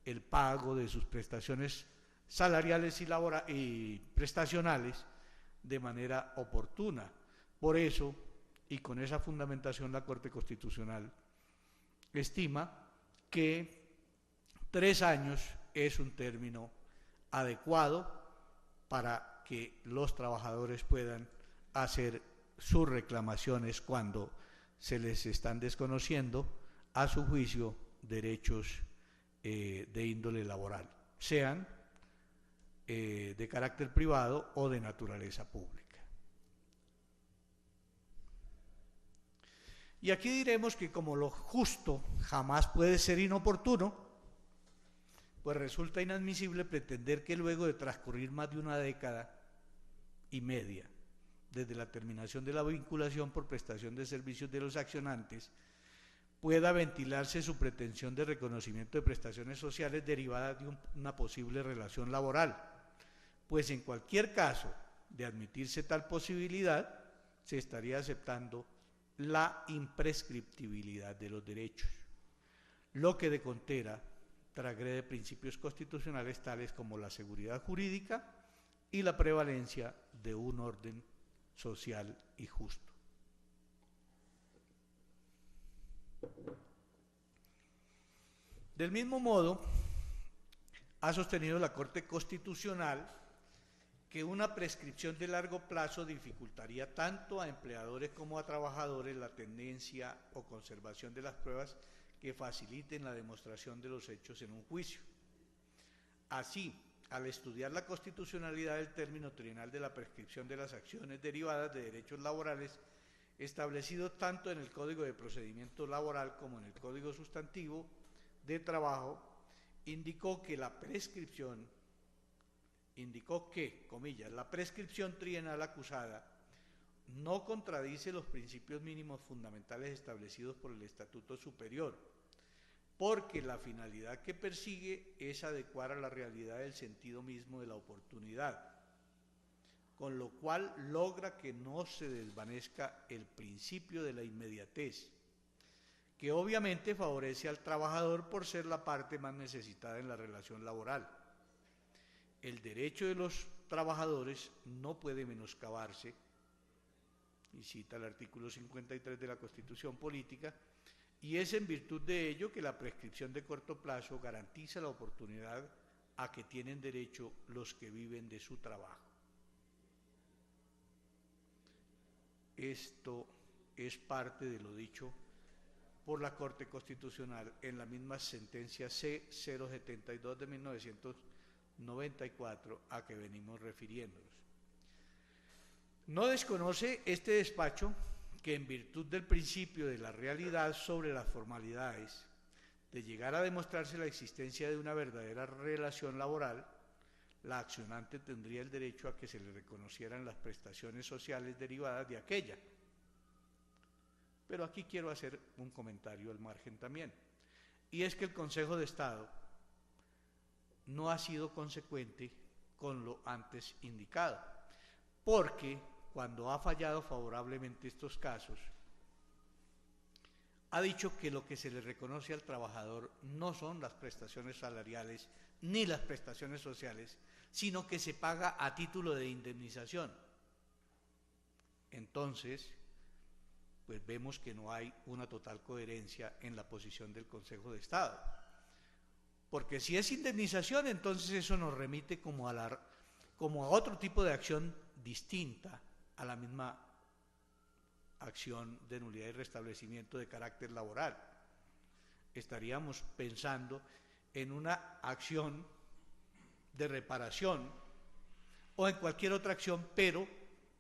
el pago de sus prestaciones salariales y prestacionales de manera oportuna. Por eso, y con esa fundamentación, la Corte Constitucional estima que 3 años es un término adecuado para que los trabajadores puedan hacer sus reclamaciones cuando se les están desconociendo, a su juicio, derechos de índole laboral, sean de carácter privado o de naturaleza pública. Y aquí diremos que como lo justo jamás puede ser inoportuno, pues resulta inadmisible pretender que luego de transcurrir más de 1 década y media desde la terminación de la vinculación por prestación de servicios de los accionantes, pueda ventilarse su pretensión de reconocimiento de prestaciones sociales derivadas de una posible relación laboral, pues en cualquier caso de admitirse tal posibilidad, se estaría aceptando la imprescriptibilidad de los derechos, lo que de contera transgrede principios constitucionales tales como la seguridad jurídica y la prevalencia de un orden social y justo. Del mismo modo, ha sostenido la Corte Constitucional que una prescripción de largo plazo dificultaría tanto a empleadores como a trabajadores la tendencia o conservación de las pruebas que faciliten la demostración de los hechos en un juicio. Así, al estudiar la constitucionalidad del término trienal de la prescripción de las acciones derivadas de derechos laborales, establecido tanto en el Código de Procedimiento Laboral como en el Código Sustantivo de Trabajo, indicó que, comillas, la prescripción trienal acusada no contradice los principios mínimos fundamentales establecidos por el Estatuto Superior, porque la finalidad que persigue es adecuar a la realidad el sentido mismo de la oportunidad, con lo cual logra que no se desvanezca el principio de la inmediatez, que obviamente favorece al trabajador por ser la parte más necesitada en la relación laboral. El derecho de los trabajadores no puede menoscabarse, y cita el artículo 53 de la Constitución Política, y es en virtud de ello que la prescripción de corto plazo garantiza la oportunidad a que tienen derecho los que viven de su trabajo. Esto es parte de lo dicho por la Corte Constitucional en la misma sentencia C-072 de 1994 a que venimos refiriéndonos. No desconoce este despacho que en virtud del principio de la realidad sobre las formalidades, de llegar a demostrarse la existencia de una verdadera relación laboral, la accionante tendría el derecho a que se le reconocieran las prestaciones sociales derivadas de aquella. Pero aquí quiero hacer un comentario al margen también, y es que el Consejo de Estado no ha sido consecuente con lo antes indicado, porque cuando ha fallado favorablemente estos casos, ha dicho que lo que se le reconoce al trabajador no son las prestaciones salariales ni las prestaciones sociales, sino que se paga a título de indemnización. Entonces, pues vemos que no hay una total coherencia en la posición del Consejo de Estado. Porque si es indemnización, entonces eso nos remite como a otro tipo de acción distinta a la misma acción de nulidad y restablecimiento de carácter laboral. Estaríamos pensando en una acción de reparación o en cualquier otra acción, pero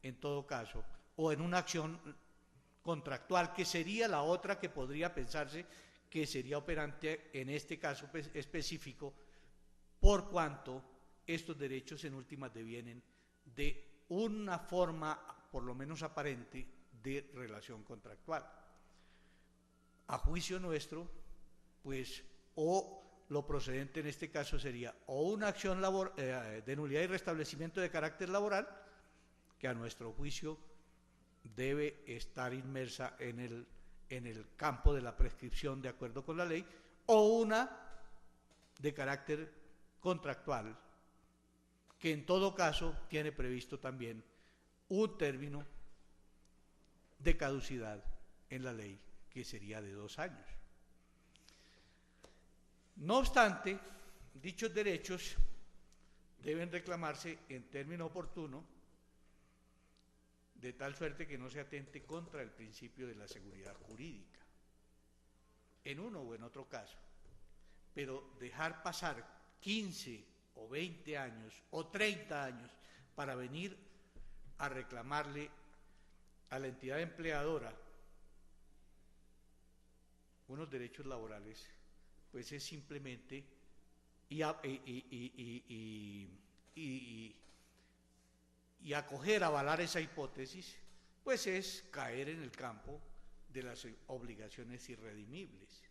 en todo caso, o en una acción contractual, que sería la otra que podría pensarse que sería operante en este caso específico, por cuanto estos derechos en últimas devienen de una forma, por lo menos aparente, de relación contractual. A juicio nuestro, pues, o lo procedente en este caso sería o una acción de nulidad y restablecimiento de carácter laboral, que a nuestro juicio debe estar inmersa en el campo de la prescripción de acuerdo con la ley, o una de carácter contractual, que en todo caso tiene previsto también un término de caducidad en la ley, que sería de 2 años. No obstante, dichos derechos deben reclamarse en término oportuno, de tal suerte que no se atente contra el principio de la seguridad jurídica, en uno o en otro caso. Pero dejar pasar 15 o 20 años o 30 años para venir a reclamarle a la entidad empleadora unos derechos laborales, pues es simplemente y acoger, avalar esa hipótesis, pues es caer en el campo de las obligaciones irredimibles,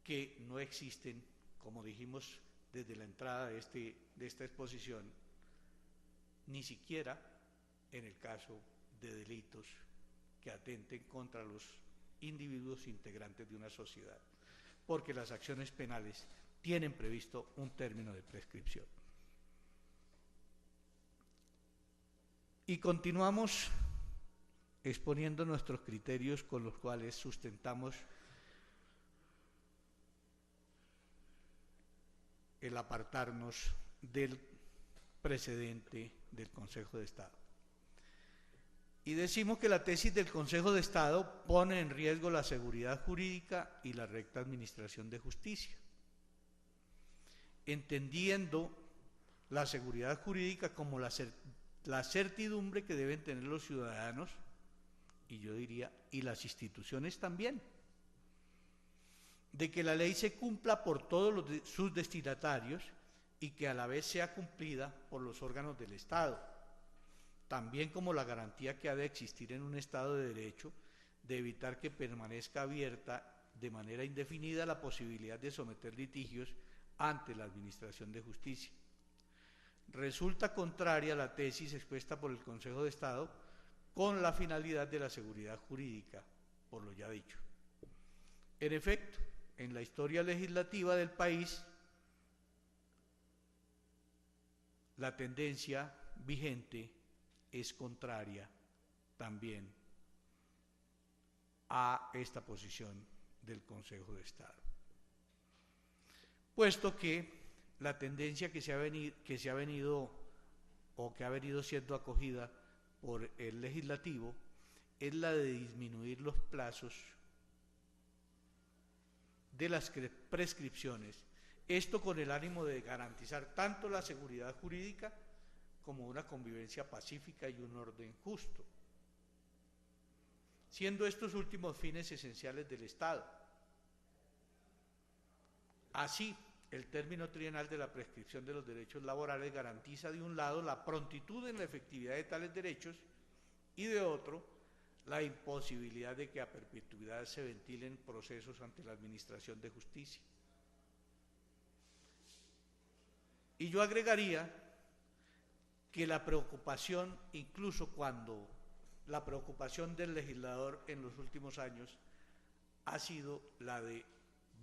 que no existen, como dijimos desde la entrada de esta exposición, ni siquiera en el caso de delitos que atenten contra los individuos integrantes de una sociedad, porque las acciones penales tienen previsto un término de prescripción. Y continuamos exponiendo nuestros criterios con los cuales sustentamos el apartarnos del precedente del Consejo de Estado. Y decimos que la tesis del Consejo de Estado pone en riesgo la seguridad jurídica y la recta administración de justicia, entendiendo la seguridad jurídica como la certidumbre que deben tener los ciudadanos, y yo diría, y las instituciones también, de que la ley se cumpla por todos sus destinatarios y que a la vez sea cumplida por los órganos del Estado, también como la garantía que ha de existir en un Estado de Derecho de evitar que permanezca abierta de manera indefinida la posibilidad de someter litigios ante la Administración de Justicia. Resulta contraria la tesis expuesta por el Consejo de Estado con la finalidad de la seguridad jurídica, por lo ya dicho. En efecto, en la historia legislativa del país, la tendencia vigente es contraria también a esta posición del Consejo de Estado, puesto que la tendencia que ha venido siendo acogida por el legislativo es la de disminuir los plazos de las prescripciones, esto con el ánimo de garantizar tanto la seguridad jurídica como una convivencia pacífica y un orden justo, siendo estos últimos fines esenciales del Estado. Así, el término trienal de la prescripción de los derechos laborales garantiza de un lado la prontitud en la efectividad de tales derechos y de otro la imposibilidad de que a perpetuidad se ventilen procesos ante la Administración de Justicia. Y yo agregaría que la preocupación, incluso cuando la preocupación del legislador en los últimos años ha sido la de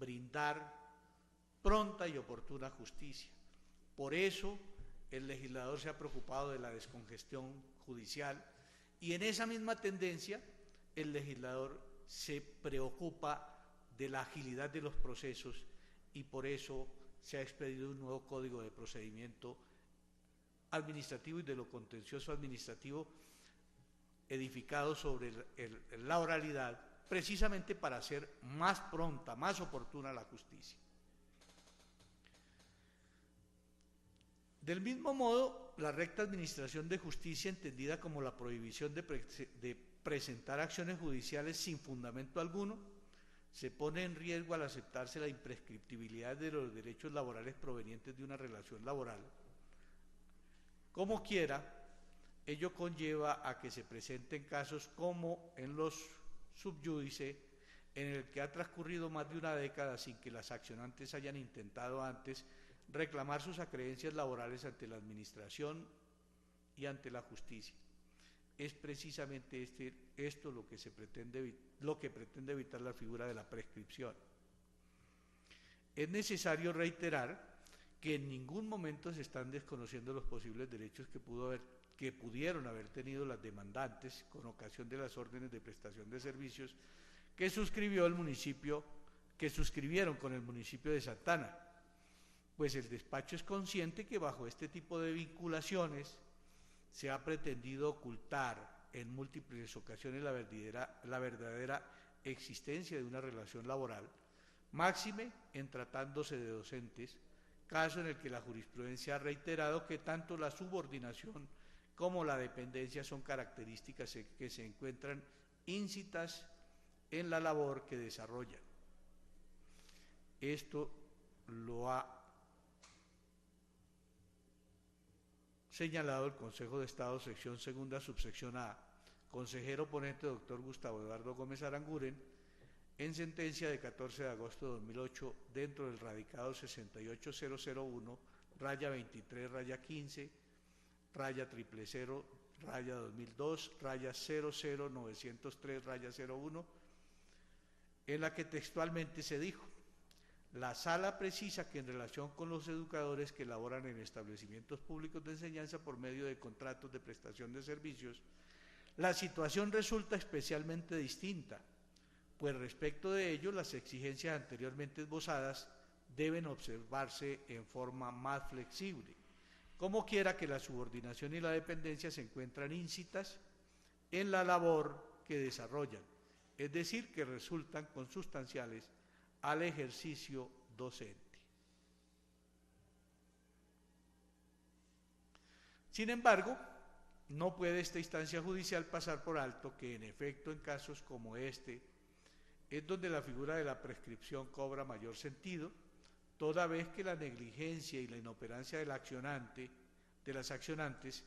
brindar pronta y oportuna justicia. Por eso el legislador se ha preocupado de la descongestión judicial y en esa misma tendencia el legislador se preocupa de la agilidad de los procesos y por eso se ha expedido un nuevo código de procedimiento administrativo y de lo contencioso administrativo edificado sobre la oralidad, precisamente para hacer más pronta, más oportuna la justicia. Del mismo modo, la recta administración de justicia, entendida como la prohibición de presentar acciones judiciales sin fundamento alguno, se pone en riesgo al aceptarse la imprescriptibilidad de los derechos laborales provenientes de una relación laboral. Como quiera, ello conlleva a que se presenten casos como en los subyúdice, en el que ha transcurrido más de una década sin que las accionantes hayan intentado antes reclamar sus acreencias laborales ante la administración y ante la justicia. Es precisamente esto lo que pretende evitar la figura de la prescripción. Es necesario reiterar que en ningún momento se están desconociendo los posibles derechos que pudieron haber tenido las demandantes con ocasión de las órdenes de prestación de servicios que suscribieron con el municipio de Santana, pues el despacho es consciente que bajo este tipo de vinculaciones se ha pretendido ocultar en múltiples ocasiones la verdadera existencia de una relación laboral, máxime en tratándose de docentes, caso en el que la jurisprudencia ha reiterado que tanto la subordinación como la dependencia son características que se encuentran íncitas en la labor que desarrollan. Esto lo ha señalado el Consejo de Estado, sección segunda, subsección A, consejero ponente doctor Gustavo Eduardo Gómez Aranguren, en sentencia de 14 de agosto de 2008, dentro del radicado 68001, raya 23, raya 15, raya 000, raya 2002, raya 00903, raya 01, en la que textualmente se dijo: la sala precisa que en relación con los educadores que laboran en establecimientos públicos de enseñanza por medio de contratos de prestación de servicios, la situación resulta especialmente distinta, pues respecto de ello las exigencias anteriormente esbozadas deben observarse en forma más flexible, como quiera que la subordinación y la dependencia se encuentran íncitas en la labor que desarrollan, es decir, que resultan consustanciales al ejercicio docente. Sin embargo, no puede esta instancia judicial pasar por alto que, en efecto, en casos como este, es donde la figura de la prescripción cobra mayor sentido, toda vez que la negligencia y la inoperancia de las accionantes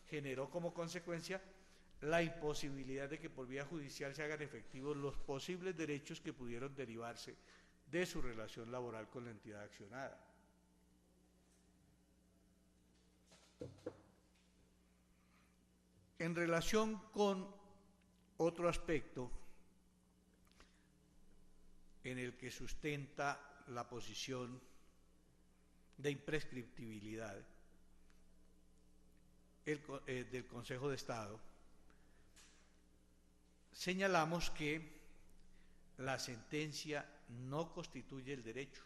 generó como consecuencia la imposibilidad de que por vía judicial se hagan efectivos los posibles derechos que pudieron derivarse de su relación laboral con la entidad accionada. En relación con otro aspecto, en el que sustenta la posición de imprescriptibilidad del Consejo de Estado, señalamos que la sentencia no constituye el derecho,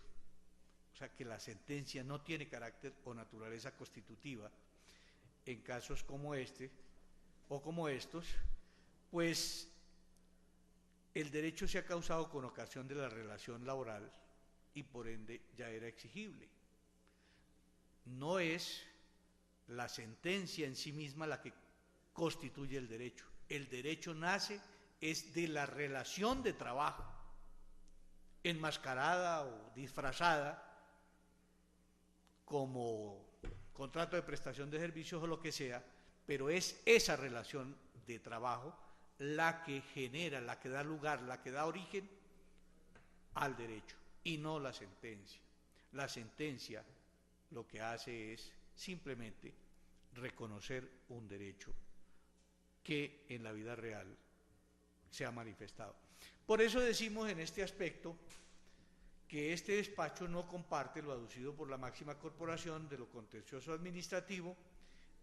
o sea que la sentencia no tiene carácter o naturaleza constitutiva en casos como este o como estos, pues el derecho se ha causado con ocasión de la relación laboral y por ende ya era exigible. No es la sentencia en sí misma la que constituye el derecho. El derecho nace es de la relación de trabajo, enmascarada o disfrazada como contrato de prestación de servicios o lo que sea, pero es esa relación de trabajo la que genera, la que da lugar, la que da origen al derecho y no la sentencia. La sentencia lo que hace es simplemente reconocer un derecho que en la vida real se ha manifestado. Por eso decimos en este aspecto que este despacho no comparte lo aducido por la máxima corporación de lo contencioso administrativo,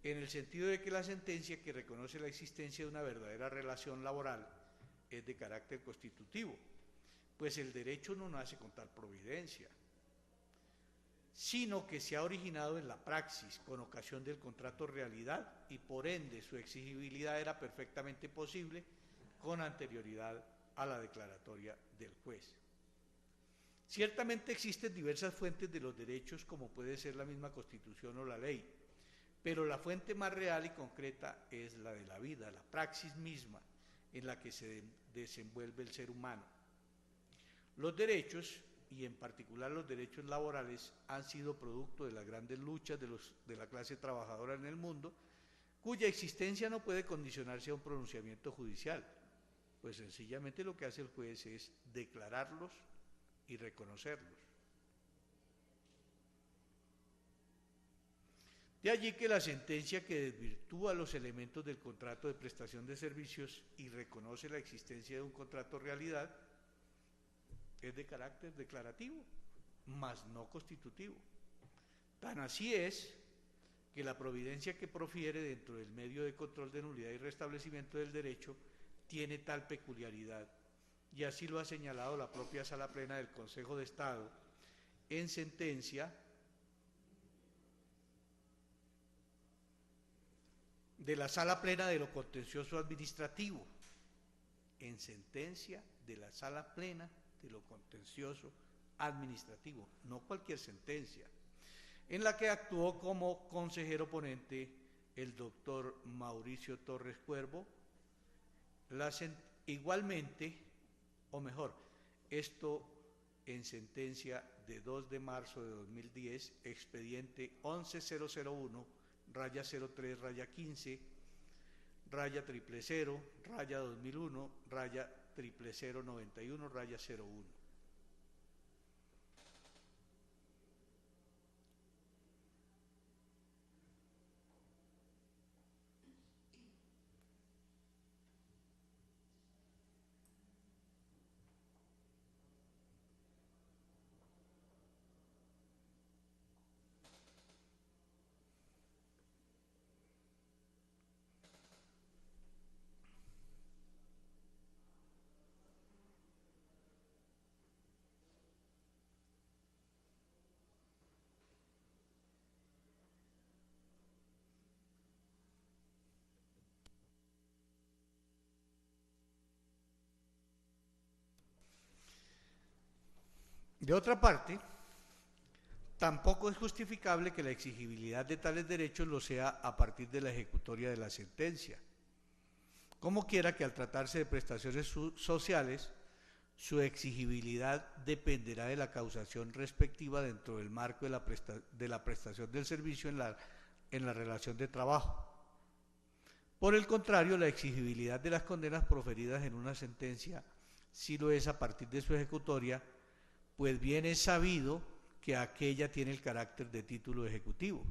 en el sentido de que la sentencia que reconoce la existencia de una verdadera relación laboral es de carácter constitutivo, pues el derecho no nace con tal providencia, sino que se ha originado en la praxis con ocasión del contrato realidad y por ende su exigibilidad era perfectamente posible con anterioridad a la declaratoria del juez. Ciertamente existen diversas fuentes de los derechos, como puede ser la misma Constitución o la ley, pero la fuente más real y concreta es la de la vida, la praxis misma en la que se desenvuelve el ser humano. Los derechos, y en particular los derechos laborales, han sido producto de las grandes luchas de la clase trabajadora en el mundo, cuya existencia no puede condicionarse a un pronunciamiento judicial, pues sencillamente lo que hace el juez es declararlos y reconocerlos. De allí que la sentencia que desvirtúa los elementos del contrato de prestación de servicios y reconoce la existencia de un contrato realidad es de carácter declarativo, mas no constitutivo. Tan así es que la providencia que profiere dentro del medio de control de nulidad y restablecimiento del derecho tiene tal peculiaridad, y así lo ha señalado la propia Sala Plena del Consejo de Estado en sentencia de la Sala Plena de lo Contencioso Administrativo, en sentencia de la Sala Plena de lo Contencioso Administrativo, no cualquier sentencia, en la que actuó como consejero ponente el doctor Mauricio Torres Cuervo. Igualmente, o mejor, esto en sentencia de 2 de marzo de 2010, expediente 11-001-0-15-00-2001-0091-0091-01. De otra parte, tampoco es justificable que la exigibilidad de tales derechos lo sea a partir de la ejecutoria de la sentencia. Como quiera que al tratarse de prestaciones sociales, su exigibilidad dependerá de la causación respectiva dentro del marco de la prestación del servicio en la relación de trabajo. Por el contrario, la exigibilidad de las condenas proferidas en una sentencia sí lo es a partir de su ejecutoria, pues bien es sabido que aquella tiene el carácter de título ejecutivo.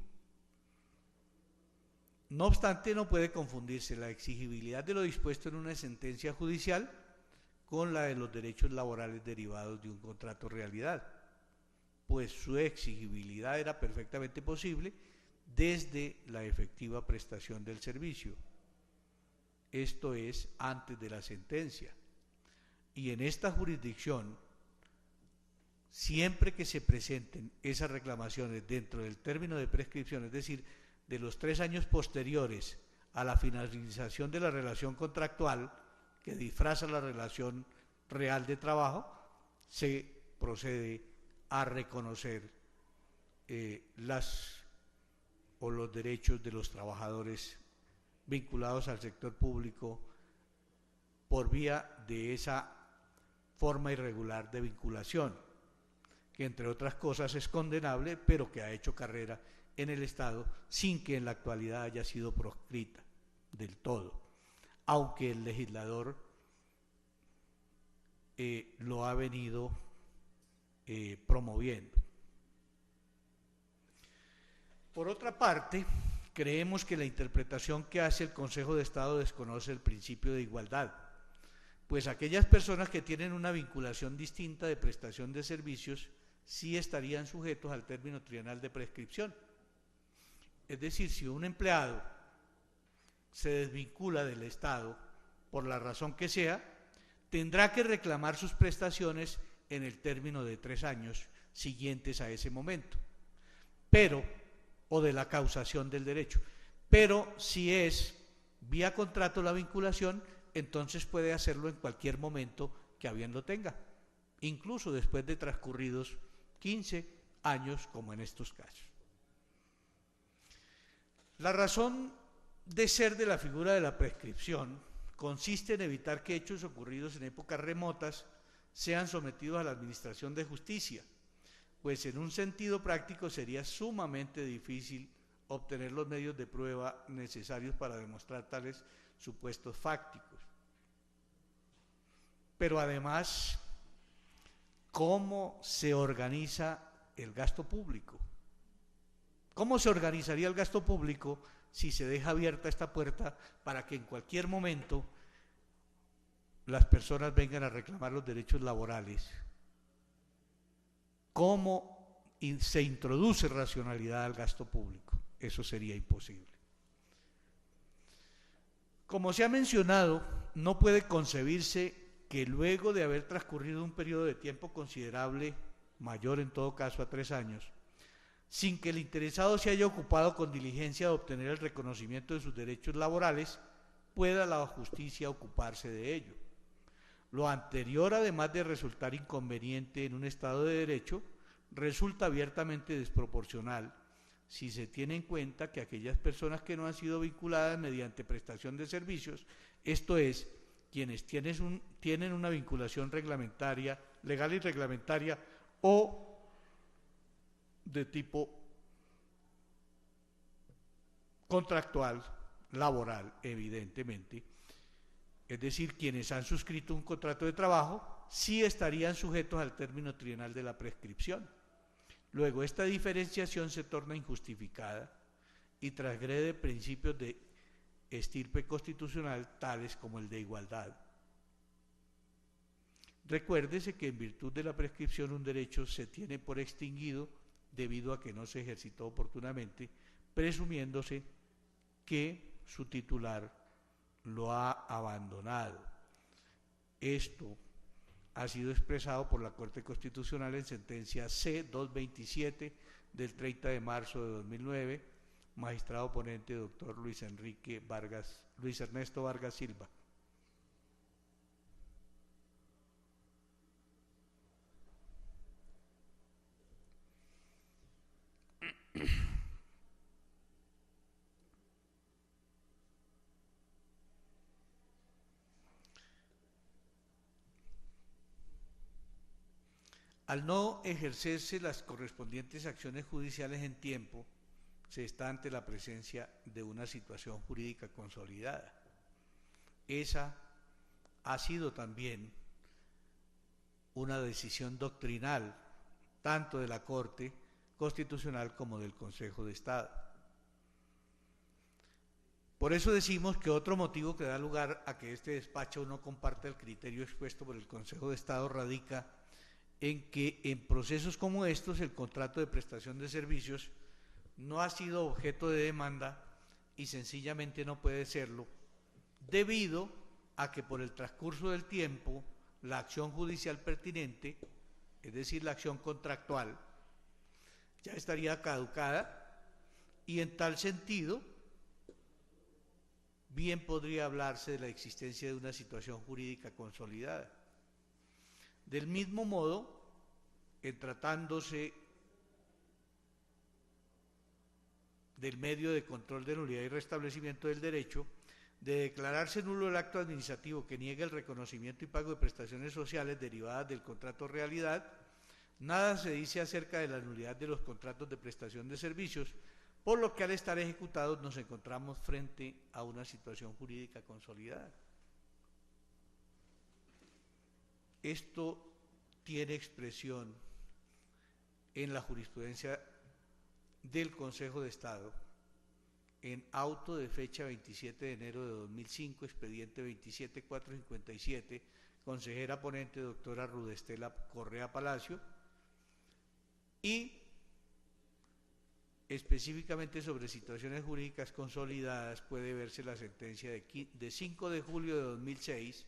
No obstante, no puede confundirse la exigibilidad de lo dispuesto en una sentencia judicial con la de los derechos laborales derivados de un contrato realidad, pues su exigibilidad era perfectamente posible desde la efectiva prestación del servicio, esto es, antes de la sentencia. Y en esta jurisdicción, siempre que se presenten esas reclamaciones dentro del término de prescripción, es decir, de los 3 años posteriores a la finalización de la relación contractual, que disfraza la relación real de trabajo, se procede a reconocer los derechos de los trabajadores vinculados al sector público por vía de esa forma irregular de vinculación, que entre otras cosas es condenable, pero que ha hecho carrera en el Estado sin que en la actualidad haya sido proscrita del todo, aunque el legislador lo ha venido promoviendo. Por otra parte, creemos que la interpretación que hace el Consejo de Estado desconoce el principio de igualdad, pues aquellas personas que tienen una vinculación distinta de prestación de servicios sí estarían sujetos al término trienal de prescripción. Es decir, si un empleado se desvincula del Estado por la razón que sea, tendrá que reclamar sus prestaciones en el término de 3 años siguientes a ese momento, o de la causación del derecho. Pero si es vía contrato la vinculación, entonces puede hacerlo en cualquier momento que a bien lo tenga, incluso después de transcurridos 15 años, como en estos casos. La razón de ser de la figura de la prescripción consiste en evitar que hechos ocurridos en épocas remotas sean sometidos a la administración de justicia, pues en un sentido práctico sería sumamente difícil obtener los medios de prueba necesarios para demostrar tales supuestos fácticos. Pero además, ¿cómo se organiza el gasto público? ¿Cómo se organizaría el gasto público si se deja abierta esta puerta para que en cualquier momento las personas vengan a reclamar los derechos laborales? ¿Cómo se introduce racionalidad al gasto público? Eso sería imposible. Como se ha mencionado, no puede concebirse que luego de haber transcurrido un periodo de tiempo considerable, mayor en todo caso a 3 años, sin que el interesado se haya ocupado con diligencia de obtener el reconocimiento de sus derechos laborales, pueda la justicia ocuparse de ello. Lo anterior, además de resultar inconveniente en un Estado de Derecho, resulta abiertamente desproporcional si se tiene en cuenta que aquellas personas que no han sido vinculadas mediante prestación de servicios, esto es, quienes tienen una vinculación reglamentaria, legal y reglamentaria o de tipo contractual, laboral, evidentemente, es decir, quienes han suscrito un contrato de trabajo, sí estarían sujetos al término trienal de la prescripción. Luego, esta diferenciación se torna injustificada y transgrede principios de estirpe constitucional tales como el de igualdad. Recuérdese que en virtud de la prescripción un derecho se tiene por extinguido debido a que no se ejercitó oportunamente, presumiéndose que su titular lo ha abandonado. Esto ha sido expresado por la Corte Constitucional en sentencia C-227 del 30 de marzo de 2009, magistrado ponente doctor Luis Ernesto Vargas Silva. Al no ejercerse las correspondientes acciones judiciales en tiempo, se está ante la presencia de una situación jurídica consolidada. Esa ha sido también una decisión doctrinal, tanto de la Corte Constitucional como del Consejo de Estado. Por eso decimos que otro motivo que da lugar a que este despacho no comparta el criterio expuesto por el Consejo de Estado radica en que en procesos como estos el contrato de prestación de servicios no ha sido objeto de demanda y sencillamente no puede serlo, debido a que por el transcurso del tiempo la acción judicial pertinente, es decir, la acción contractual, ya estaría caducada y en tal sentido bien podría hablarse de la existencia de una situación jurídica consolidada. Del mismo modo, en tratándose del medio de control de nulidad y restablecimiento del derecho, de declararse nulo el acto administrativo que niegue el reconocimiento y pago de prestaciones sociales derivadas del contrato realidad, nada se dice acerca de la nulidad de los contratos de prestación de servicios, por lo que al estar ejecutados nos encontramos frente a una situación jurídica consolidada. Esto tiene expresión en la jurisprudencia del Consejo de Estado, en auto de fecha 27 de enero de 2005, expediente 27457, consejera ponente doctora Rudestela Correa Palacio, y específicamente sobre situaciones jurídicas consolidadas puede verse la sentencia de 5 de julio de 2006,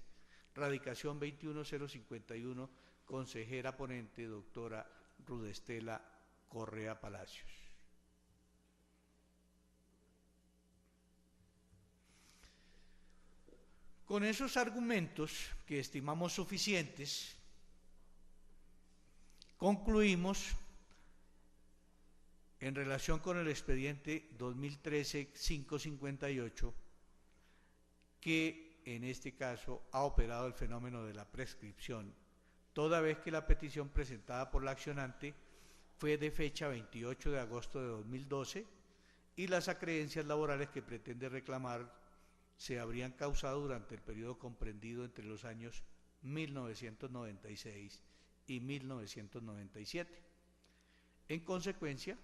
radicación 21051, consejera ponente doctora Rudestela Correa Palacios. Con esos argumentos que estimamos suficientes, concluimos en relación con el expediente 2013-558 que en este caso ha operado el fenómeno de la prescripción, toda vez que la petición presentada por la accionante fue de fecha 28 de agosto de 2012 y las acreencias laborales que pretende reclamar se habrían causado durante el periodo comprendido entre los años 1996 y 1997. En consecuencia,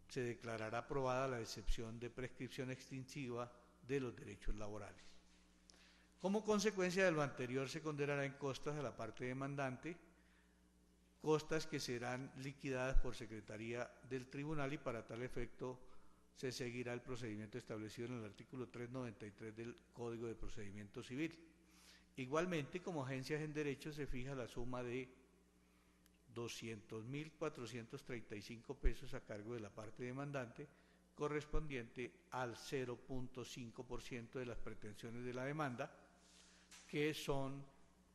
se declarará aprobada la excepción de prescripción extintiva de los derechos laborales. Como consecuencia de lo anterior, se condenará en costas a la parte demandante, costas que serán liquidadas por Secretaría del Tribunal y para tal efecto se seguirá el procedimiento establecido en el artículo 393 del Código de Procedimiento Civil. Igualmente, como agencias en derecho se fija la suma de 200.435 pesos a cargo de la parte demandante, correspondiente al 0.5% de las pretensiones de la demanda, que son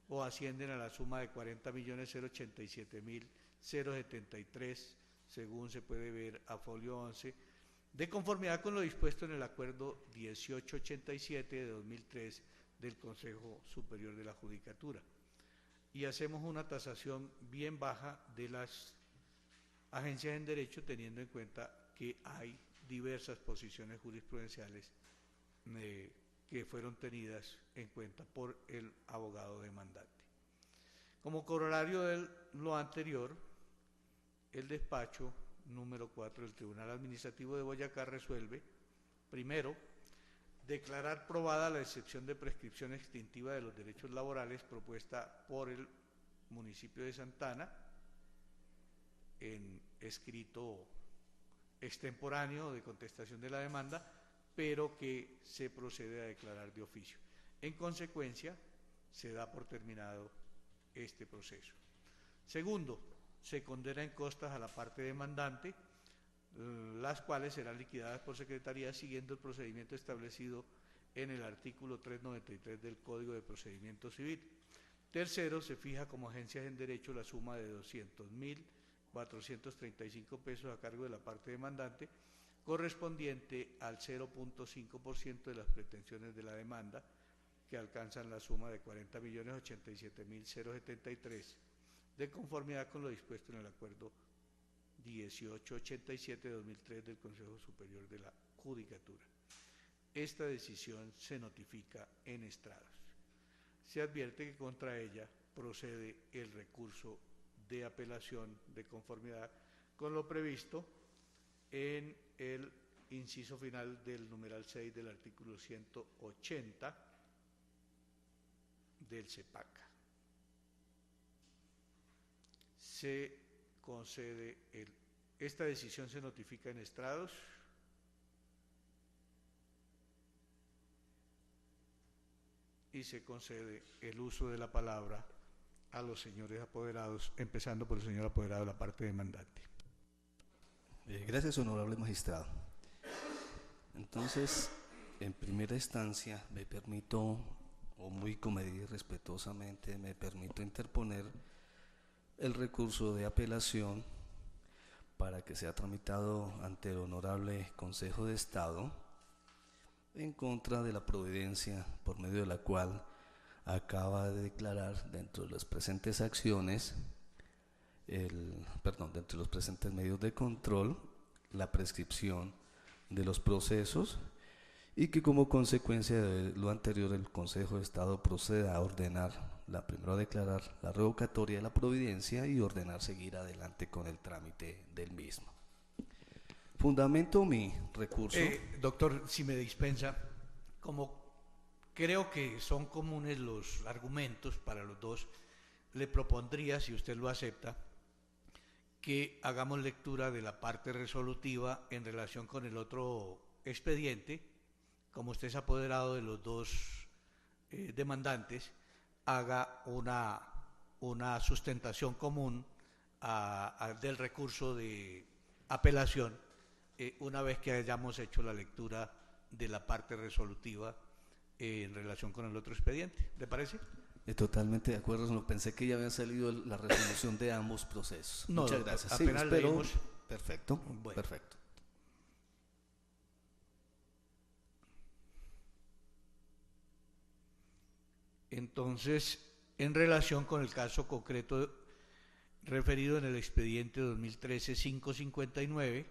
o ascienden a la suma de 40.087.073, según se puede ver a folio 11, de conformidad con lo dispuesto en el acuerdo 1887 de 2003 del Consejo Superior de la Judicatura. Y hacemos una tasación bien baja de las agencias en derecho, teniendo en cuenta que hay diversas posiciones jurisprudenciales que fueron tenidas en cuenta por el abogado demandante. Como corolario de lo anterior, el despacho número 4 del Tribunal Administrativo de Boyacá resuelve, primero, declarar probada la excepción de prescripción extintiva de los derechos laborales propuesta por el municipio de Santa Ana en escrito extemporáneo de contestación de la demanda, pero que se procede a declarar de oficio. En consecuencia, se da por terminado este proceso. Segundo, se condena en costas a la parte demandante, las cuales serán liquidadas por Secretaría siguiendo el procedimiento establecido en el artículo 393 del Código de Procedimiento Civil. Tercero, se fija como agencias en derecho la suma de 200.435 pesos a cargo de la parte demandante, correspondiente al 0.5% de las pretensiones de la demanda, que alcanzan la suma de 40.087.073, de conformidad con lo dispuesto en el acuerdo 1887 de 2003 del Consejo Superior de la Judicatura. Esta decisión se notifica en estrados. Se advierte que contra ella procede el recurso de apelación de conformidad con lo previsto en el inciso final del numeral 6 del artículo 180 del CEPACA. Se concede esta decisión se notifica en estrados. Y se concede el uso de la palabra a los señores apoderados, empezando por el señor apoderado de la parte demandante. Gracias, honorable magistrado. Entonces, en primera instancia, me permito, o muy comedida y respetuosamente, me permito interponer el recurso de apelación para que sea tramitado ante el Honorable Consejo de Estado en contra de la providencia por medio de la cual acaba de declarar dentro de las presentes acciones, dentro de los presentes medios de control, la prescripción de los procesos y que como consecuencia de lo anterior el Consejo de Estado proceda a ordenar, primero a declarar la revocatoria de la providencia y ordenar seguir adelante con el trámite del mismo. Fundamento mi recurso. Doctor, si me dispensa, como creo que son comunes los argumentos para los dos, le propondría, si usted lo acepta, que hagamos lectura de la parte resolutiva en relación con el otro expediente. Como usted es apoderado de los dos demandantes, haga una sustentación común del recurso de apelación una vez que hayamos hecho la lectura de la parte resolutiva en relación con el otro expediente. ¿Le parece? Totalmente de acuerdo, no pensé que ya había salido la resolución de ambos procesos. No, muchas gracias. Apenas sí, leímos. Perfecto, bueno. Perfecto. Entonces, en relación con el caso concreto referido en el expediente 2013-559,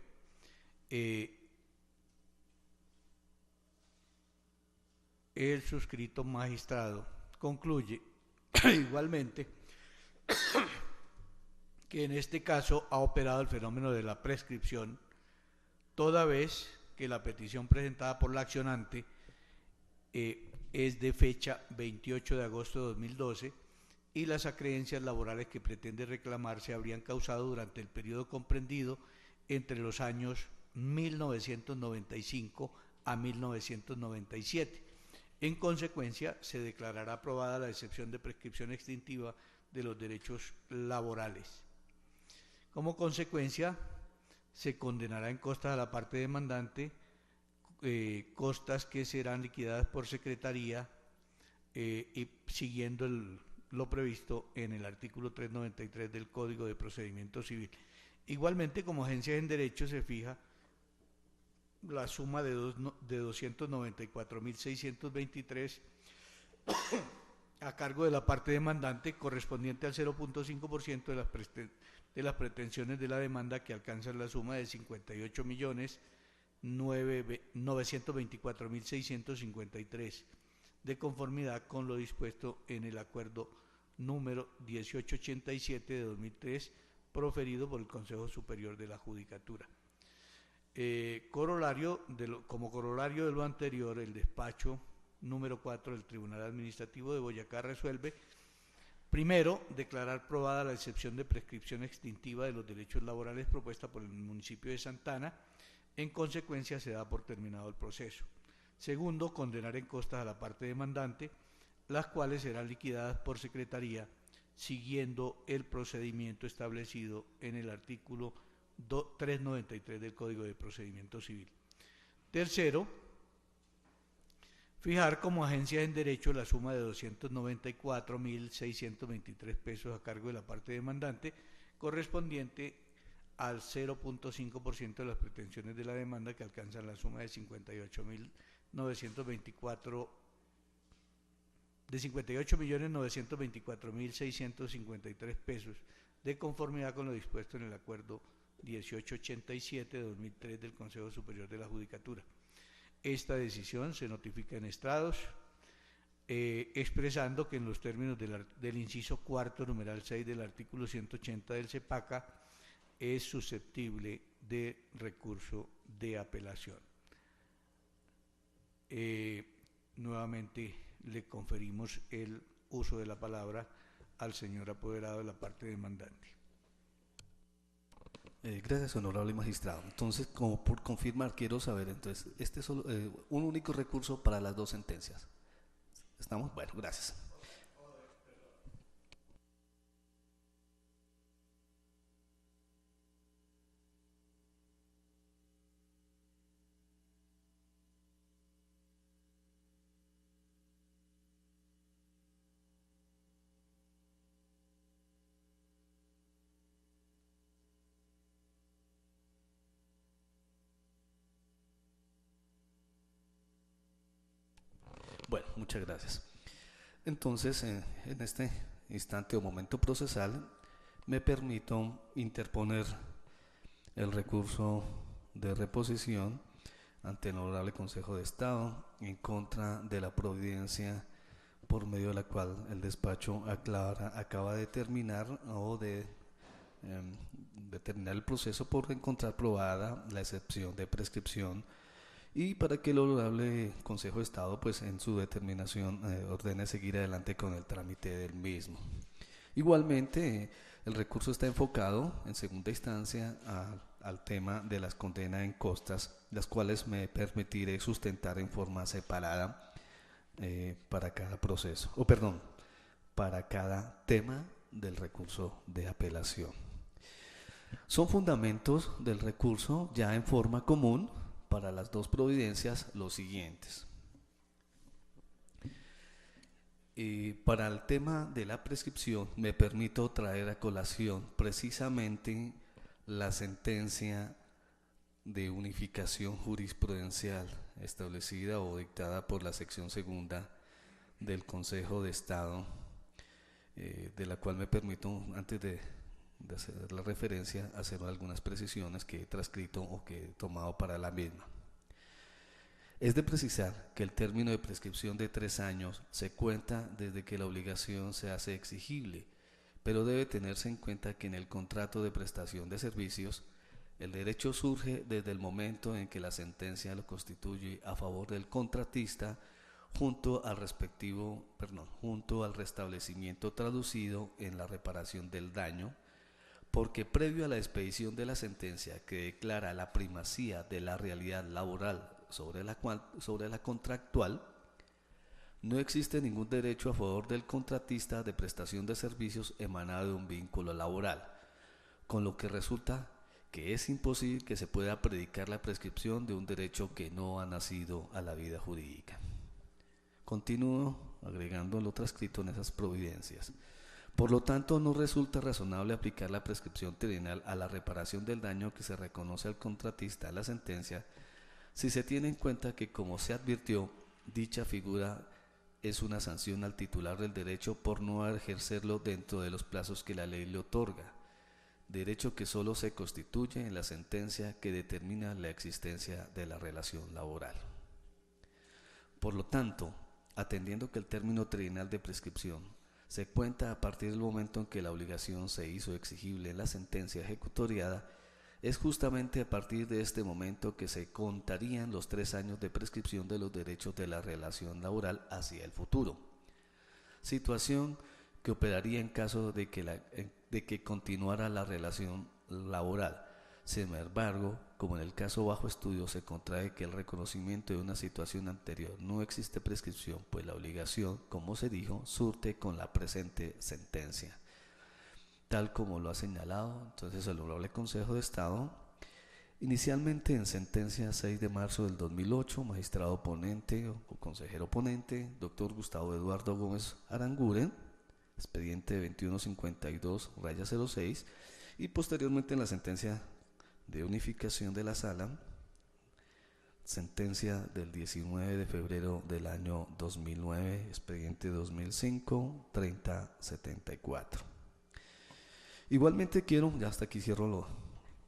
el suscrito magistrado concluye igualmente que en este caso ha operado el fenómeno de la prescripción, toda vez que la petición presentada por la accionante es de fecha 28 de agosto de 2012 y las acreencias laborales que pretende reclamar se habrían causado durante el periodo comprendido entre los años 1995 a 1997. En consecuencia, se declarará aprobada la excepción de prescripción extintiva de los derechos laborales. Como consecuencia, se condenará en costas a la parte demandante, costas que serán liquidadas por secretaría y siguiendo lo previsto en el artículo 393 del Código de Procedimiento Civil. Igualmente, como agencias en derecho se fija la suma de 294.623 a cargo de la parte demandante, correspondiente al 0.5% de las pretensiones de la demanda, que alcanzan la suma de 58.924.653, de conformidad con lo dispuesto en el acuerdo número 1887 de 2003, proferido por el Consejo Superior de la Judicatura. Como corolario de lo anterior, el despacho número 4 del Tribunal Administrativo de Boyacá resuelve: primero, declarar probada la excepción de prescripción extintiva de los derechos laborales propuesta por el municipio de Santa Ana. En consecuencia, se da por terminado el proceso. Segundo, condenar en costas a la parte demandante, las cuales serán liquidadas por secretaría siguiendo el procedimiento establecido en el artículo 393 del Código de Procedimiento Civil. Tercero, fijar como agencia en derecho la suma de 294.623 pesos a cargo de la parte demandante, correspondiente al 0.5% de las pretensiones de la demanda, que alcanzan la suma de 58.924.653 pesos, de conformidad con lo dispuesto en el acuerdo 1887 de 2003 del Consejo Superior de la Judicatura. Esta decisión se notifica en estrados, expresando que en los términos del inciso cuarto, numeral 6 del artículo 180 del CEPACA, es susceptible de recurso de apelación. Nuevamente le conferimos el uso de la palabra al señor apoderado de la parte demandante. Gracias, honorable magistrado. Entonces, como por confirmar, quiero saber, entonces, este es solo, un único recurso para las dos sentencias. ¿Estamos? Bueno, gracias. Bueno, muchas gracias. Entonces, en este instante o momento procesal, me permito interponer el recurso de reposición ante el Honorable Consejo de Estado en contra de la providencia por medio de la cual el despacho acaba de terminar o de terminar el proceso por encontrar probada la excepción de prescripción, y para que el Honorable Consejo de Estado, pues en su determinación, ordene seguir adelante con el trámite del mismo. Igualmente, el recurso está enfocado en segunda instancia al tema de las condenas en costas, las cuales me permitiré sustentar en forma separada para cada proceso, para cada tema del recurso de apelación. Son fundamentos del recurso ya en forma común para las dos providencias los siguientes. Para el tema de la prescripción me permito traer a colación precisamente la sentencia de unificación jurisprudencial establecida o dictada por la sección segunda del Consejo de Estado, de la cual me permito, antes de hacer la referencia, hacer algunas precisiones que he transcrito o que he tomado para la misma. Es de precisar que el término de prescripción de 3 años se cuenta desde que la obligación se hace exigible, pero debe tenerse en cuenta que en el contrato de prestación de servicios el derecho surge desde el momento en que la sentencia lo constituye a favor del contratista junto al restablecimiento traducido en la reparación del daño, porque previo a la expedición de la sentencia que declara la primacía de la realidad laboral sobre la contractual, no existe ningún derecho a favor del contratista de prestación de servicios emanado de un vínculo laboral, con lo que resulta que es imposible que se pueda predicar la prescripción de un derecho que no ha nacido a la vida jurídica. Continúo agregando lo transcrito en esas providencias. Por lo tanto, no resulta razonable aplicar la prescripción terrenal a la reparación del daño que se reconoce al contratista en la sentencia, si se tiene en cuenta que, como se advirtió, dicha figura es una sanción al titular del derecho por no ejercerlo dentro de los plazos que la ley le otorga, derecho que solo se constituye en la sentencia que determina la existencia de la relación laboral. Por lo tanto, atendiendo que el término trienal de prescripción se cuenta a partir del momento en que la obligación se hizo exigible en la sentencia ejecutoriada, es justamente a partir de este momento que se contarían los 3 años de prescripción de los derechos de la relación laboral hacia el futuro. Situación que operaría en caso de que continuara la relación laboral. Sin embargo, como en el caso bajo estudio se contrae que el reconocimiento de una situación anterior no existe prescripción, pues la obligación, como se dijo, surte con la presente sentencia, tal como lo ha señalado entonces el Honorable Consejo de Estado, inicialmente en sentencia 6 de marzo del 2008, magistrado ponente o consejero ponente, doctor Gustavo Eduardo Gómez Aranguren, expediente 2152-06, y posteriormente en la sentencia de unificación de la sala, sentencia del 19 de febrero del año 2009, expediente 2005-3074. Igualmente quiero, ya hasta aquí cierro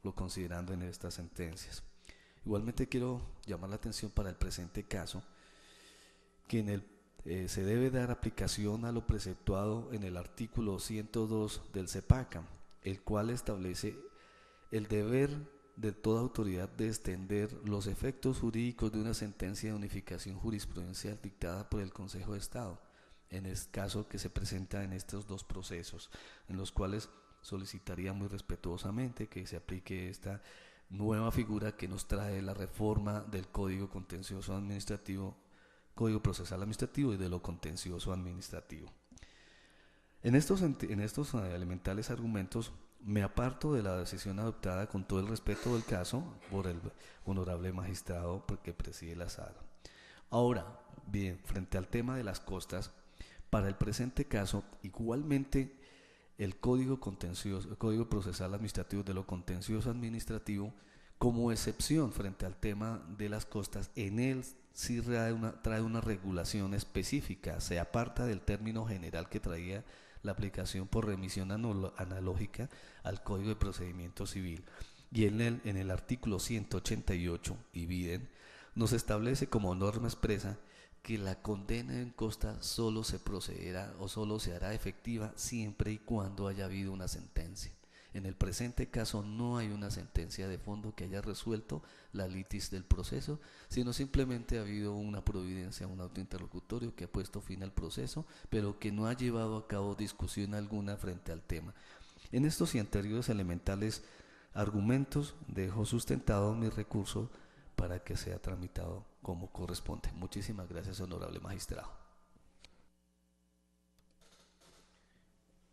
lo considerando en estas sentencias, igualmente quiero llamar la atención para el presente caso, que se debe dar aplicación a lo preceptuado en el artículo 102 del CEPACA, el cual establece el deber de toda autoridad de extender los efectos jurídicos de una sentencia de unificación jurisprudencial dictada por el Consejo de Estado, en el caso que se presenta en estos dos procesos, en los cuales solicitaría muy respetuosamente que se aplique esta nueva figura que nos trae la reforma del Código Contencioso Administrativo, Código Procesal Administrativo y de lo contencioso administrativo. En estos elementales argumentos me aparto de la decisión adoptada con todo el respeto del caso por el honorable magistrado que preside la sala. Ahora, bien, frente al tema de las costas, para el presente caso, igualmente el Código Procesal Administrativo de lo contencioso administrativo, como excepción frente al tema de las costas, en él sí trae una regulación específica, se aparta del término general que traía la aplicación por remisión analógica al Código de Procedimiento Civil, y en el artículo 188, y bien, nos establece como norma expresa que la condena en costa solo se procederá o solo se hará efectiva siempre y cuando haya habido una sentencia. En el presente caso no hay una sentencia de fondo que haya resuelto la litis del proceso, sino simplemente ha habido una providencia, un auto interlocutorio que ha puesto fin al proceso, pero que no ha llevado a cabo discusión alguna frente al tema. En estos y anteriores elementales argumentos dejo sustentado mi recurso para que sea tramitado como corresponde. Muchísimas gracias, honorable magistrado.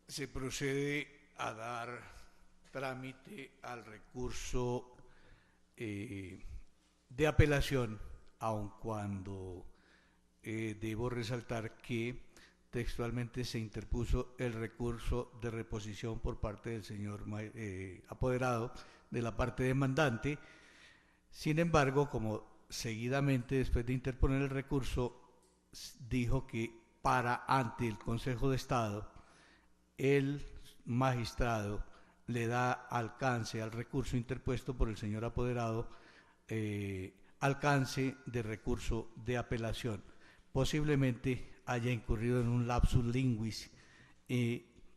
Se procede a dar trámite al recurso de apelación, aun cuando debo resaltar que textualmente se interpuso el recurso de reposición por parte del señor apoderado de la parte demandante. Sin embargo, como seguidamente después de interponer el recurso dijo que ante el Consejo de Estado el magistrado le da alcance al recurso interpuesto por el señor apoderado, alcance de recurso de apelación. Posiblemente haya incurrido en un lapsus linguis,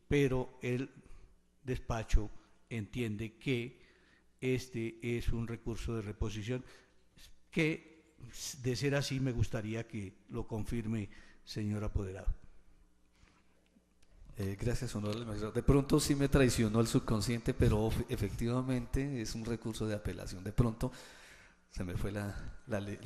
pero el despacho entiende que este es un recurso de reposición que, de ser así, me gustaría que lo confirme, señor apoderado. Gracias, honorable magistrado. De pronto sí me traicionó el subconsciente, pero efectivamente es un recurso de apelación. De pronto se me fue la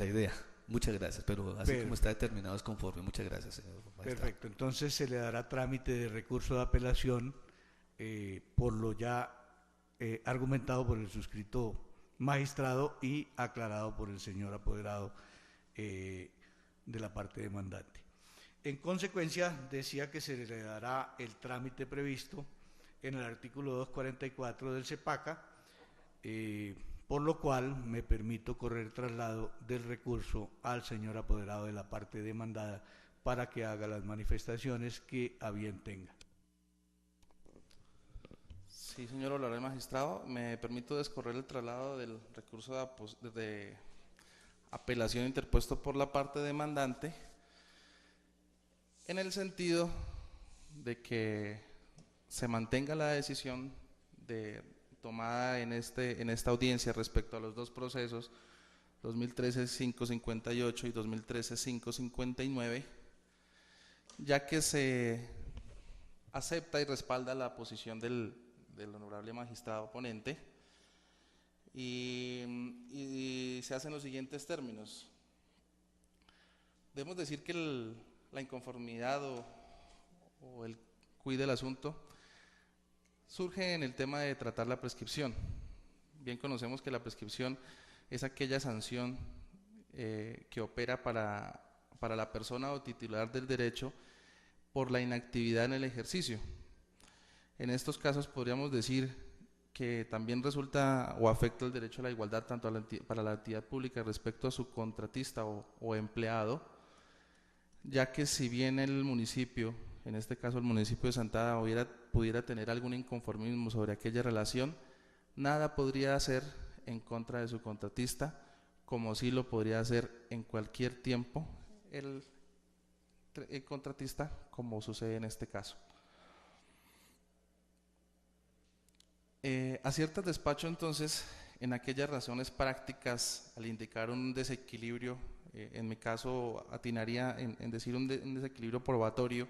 idea. Muchas gracias, pero así como está determinado es conforme. Muchas gracias, señor magistrado. Perfecto, entonces se le dará trámite de recurso de apelación por lo ya argumentado por el suscrito magistrado y aclarado por el señor apoderado de la parte demandante. En consecuencia, decía que se le dará el trámite previsto en el artículo 244 del CEPACA, por lo cual me permito correr traslado del recurso al señor apoderado de la parte demandada para que haga las manifestaciones que a bien tenga. Sí, señor honorable magistrado, me permito descorrer el traslado del recurso de apelación interpuesto por la parte demandante, en el sentido de que se mantenga la decisión tomada en esta audiencia respecto a los dos procesos, 2013-558 y 2013-559, ya que se acepta y respalda la posición del honorable magistrado ponente y se hacen los siguientes términos. Debemos decir que la inconformidad o el quid del asunto surge en el tema de tratar la prescripción. Bien conocemos que la prescripción es aquella sanción que opera para la persona o titular del derecho por la inactividad en el ejercicio. En estos casos podríamos decir que también resulta o afecta el derecho a la igualdad tanto para la entidad pública respecto a su contratista o empleado, ya que si bien el municipio, en este caso el municipio de Santa Ana, pudiera tener algún inconformismo sobre aquella relación, nada podría hacer en contra de su contratista, como sí lo podría hacer en cualquier tiempo el contratista, como sucede en este caso. Acierta el despacho entonces en aquellas razones prácticas, al indicar un desequilibrio, en mi caso atinaría en decir un desequilibrio probatorio,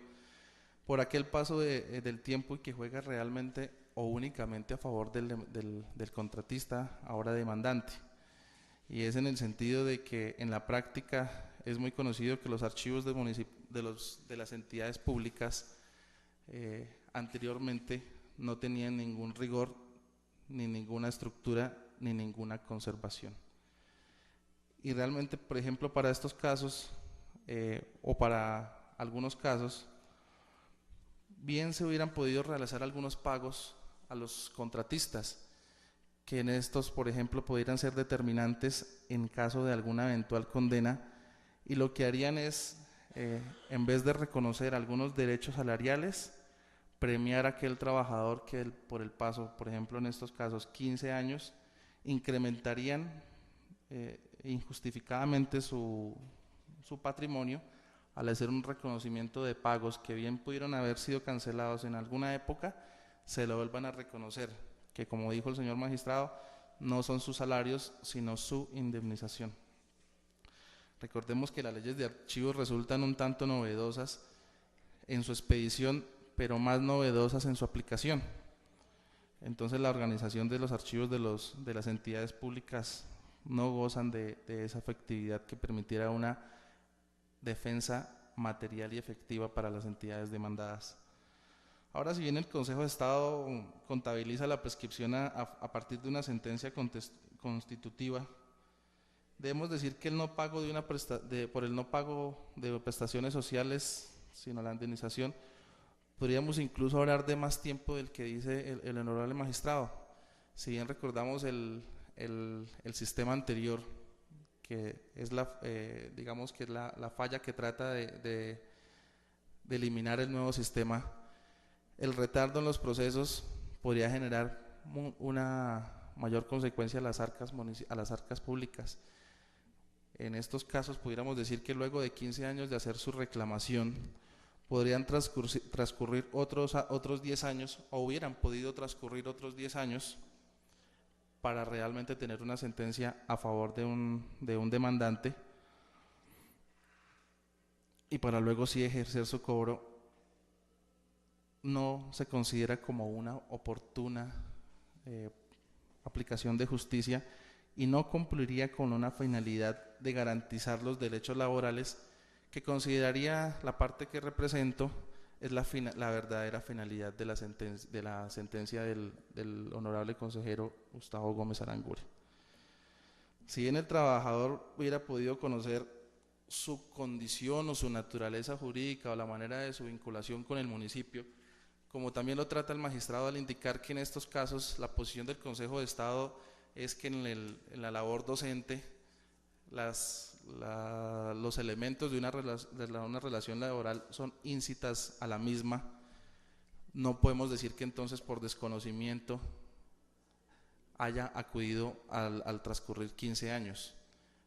por aquel paso del tiempo y que juega realmente o únicamente a favor del contratista, ahora demandante. Y es en el sentido de que en la práctica es muy conocido que los archivos de las entidades públicas anteriormente no tenían ningún rigor, ni ninguna estructura, ni ninguna conservación. Y realmente, por ejemplo, para estos casos, o para algunos casos, bien se hubieran podido realizar algunos pagos a los contratistas, que en estos, por ejemplo, pudieran ser determinantes en caso de alguna eventual condena, y lo que harían es, en vez de reconocer algunos derechos salariales, premiar a aquel trabajador que por el paso, por ejemplo, en estos casos, 15 años, incrementarían injustificadamente su patrimonio al hacer un reconocimiento de pagos que bien pudieron haber sido cancelados en alguna época, se lo vuelvan a reconocer, que como dijo el señor magistrado, no son sus salarios, sino su indemnización. Recordemos que las leyes de archivos resultan un tanto novedosas en su expedición, pero más novedosas en su aplicación. Entonces la organización de los archivos de las entidades públicas no gozan de esa efectividad que permitiera una defensa material y efectiva para las entidades demandadas. Ahora, si bien el Consejo de Estado contabiliza la prescripción a partir de una sentencia constitutiva, debemos decir que el no pago por el no pago de prestaciones sociales, sino la indemnización, podríamos incluso hablar de más tiempo del que dice el honorable magistrado. Si bien recordamos el sistema anterior, que es digamos que es la falla que trata de eliminar el nuevo sistema, el retardo en los procesos podría generar una mayor consecuencia a las arcas públicas. En estos casos pudiéramos decir que luego de 15 años de hacer su reclamación, podrían transcurrir otros 10 años, o hubieran podido transcurrir otros 10 años, para realmente tener una sentencia a favor de un demandante, y para luego sí ejercer su cobro. No se considera como una oportuna aplicación de justicia y no cumpliría con una finalidad de garantizar los derechos laborales que consideraría la parte que represento es la verdadera finalidad de la sentencia del honorable consejero Gustavo Gómez Aranguren. Si bien el trabajador hubiera podido conocer su condición o su naturaleza jurídica o la manera de su vinculación con el municipio, como también lo trata el magistrado al indicar que en estos casos la posición del Consejo de Estado es que en la labor docente los elementos de una relación laboral son íncitas a la misma. No podemos decir que entonces por desconocimiento haya acudido al transcurrir 15 años.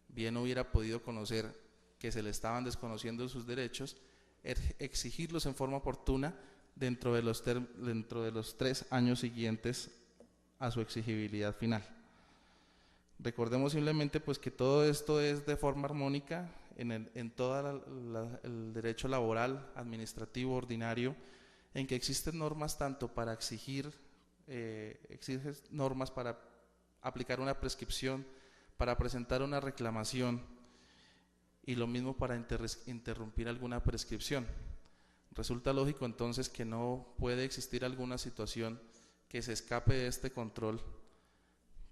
Bien hubiera podido conocer que se le estaban desconociendo sus derechos, exigirlos en forma oportuna dentro de los 3 años siguientes a su exigibilidad final. Recordemos simplemente pues que todo esto es de forma armónica en todo el derecho laboral, administrativo, ordinario, en que existen normas tanto para exigir normas para aplicar una prescripción, para presentar una reclamación y lo mismo para interrumpir alguna prescripción. Resulta lógico entonces que no puede existir alguna situación que se escape de este control,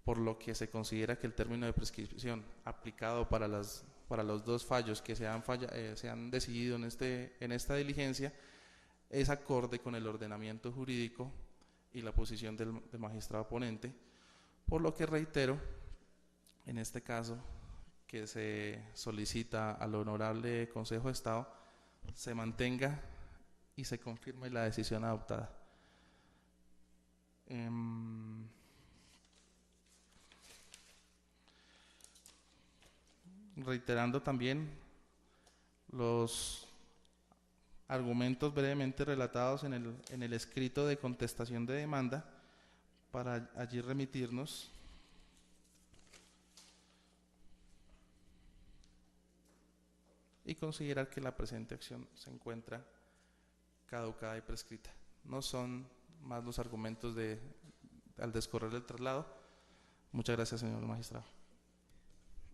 por lo que se considera que el término de prescripción aplicado para los 2 fallos que se han decidido en esta diligencia es acorde con el ordenamiento jurídico y la posición del magistrado ponente, por lo que reitero en este caso que se solicita al honorable Consejo de Estado se mantenga y se confirme la decisión adoptada. Reiterando también los argumentos brevemente relatados en el escrito de contestación de demanda, para allí remitirnos y considerar que la presente acción se encuentra caducada y prescrita. No son más los argumentos al descorrer el traslado. Muchas gracias, señor magistrado.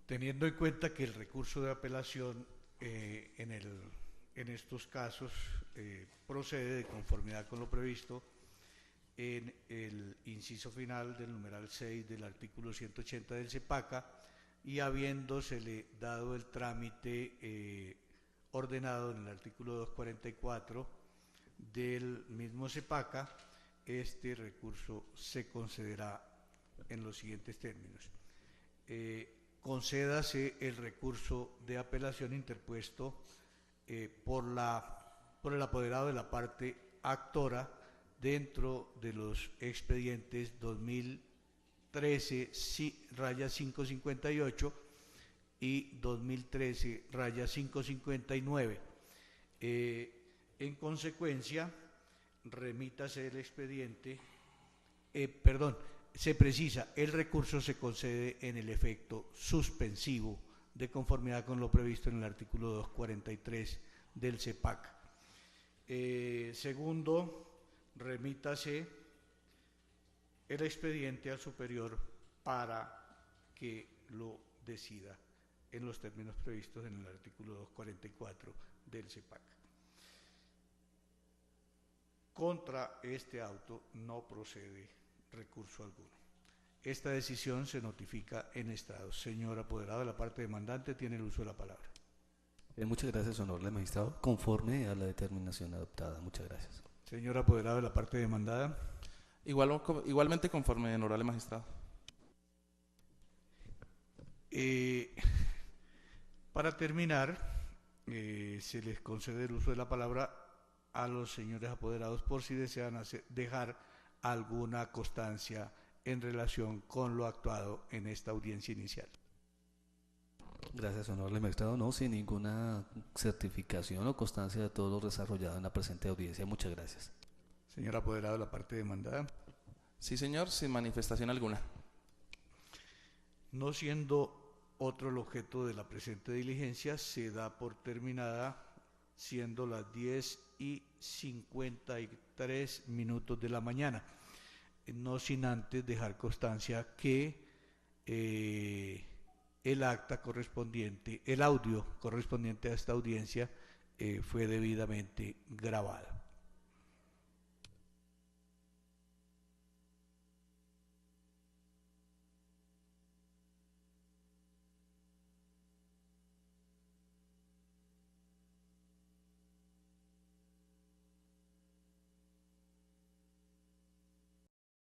Teniendo en cuenta que el recurso de apelación en estos casos procede de conformidad con lo previsto en el inciso final del numeral 6 del artículo 180 del CEPACA, y habiéndosele dado el trámite ordenado en el artículo 244 del mismo CEPACA, este recurso se concederá en los siguientes términos. Concédase el recurso de apelación interpuesto por el apoderado de la parte actora dentro de los expedientes 2013-558 y 2013-559. En consecuencia, remítase el expediente, se precisa, el recurso se concede en el efecto suspensivo de conformidad con lo previsto en el artículo 243 del CEPAC. Segundo, remítase el expediente al superior para que lo decida en los términos previstos en el artículo 244 del CEPAC. Contra este auto no procede recurso alguno. Esta decisión se notifica en estrado. Señor apoderado de la parte demandante, tiene el uso de la palabra. Muchas gracias, honorable magistrado. Conforme a la determinación adoptada. Muchas gracias. Señor apoderado de la parte demandada. Igualmente conforme, honorable magistrado. Para terminar, se les concede el uso de la palabra a los señores apoderados por si desean dejar alguna constancia en relación con lo actuado en esta audiencia inicial. Gracias, honorable magistrado. No, sin ninguna certificación o constancia de todo lo desarrollado en la presente audiencia. Muchas gracias. Señor apoderado de la parte demandada. Sí, señor, sin manifestación alguna. No siendo otro el objeto de la presente diligencia, se da por terminada, siendo las 10:53 de la mañana. No sin antes dejar constancia que el audio correspondiente a esta audiencia fue debidamente grabado.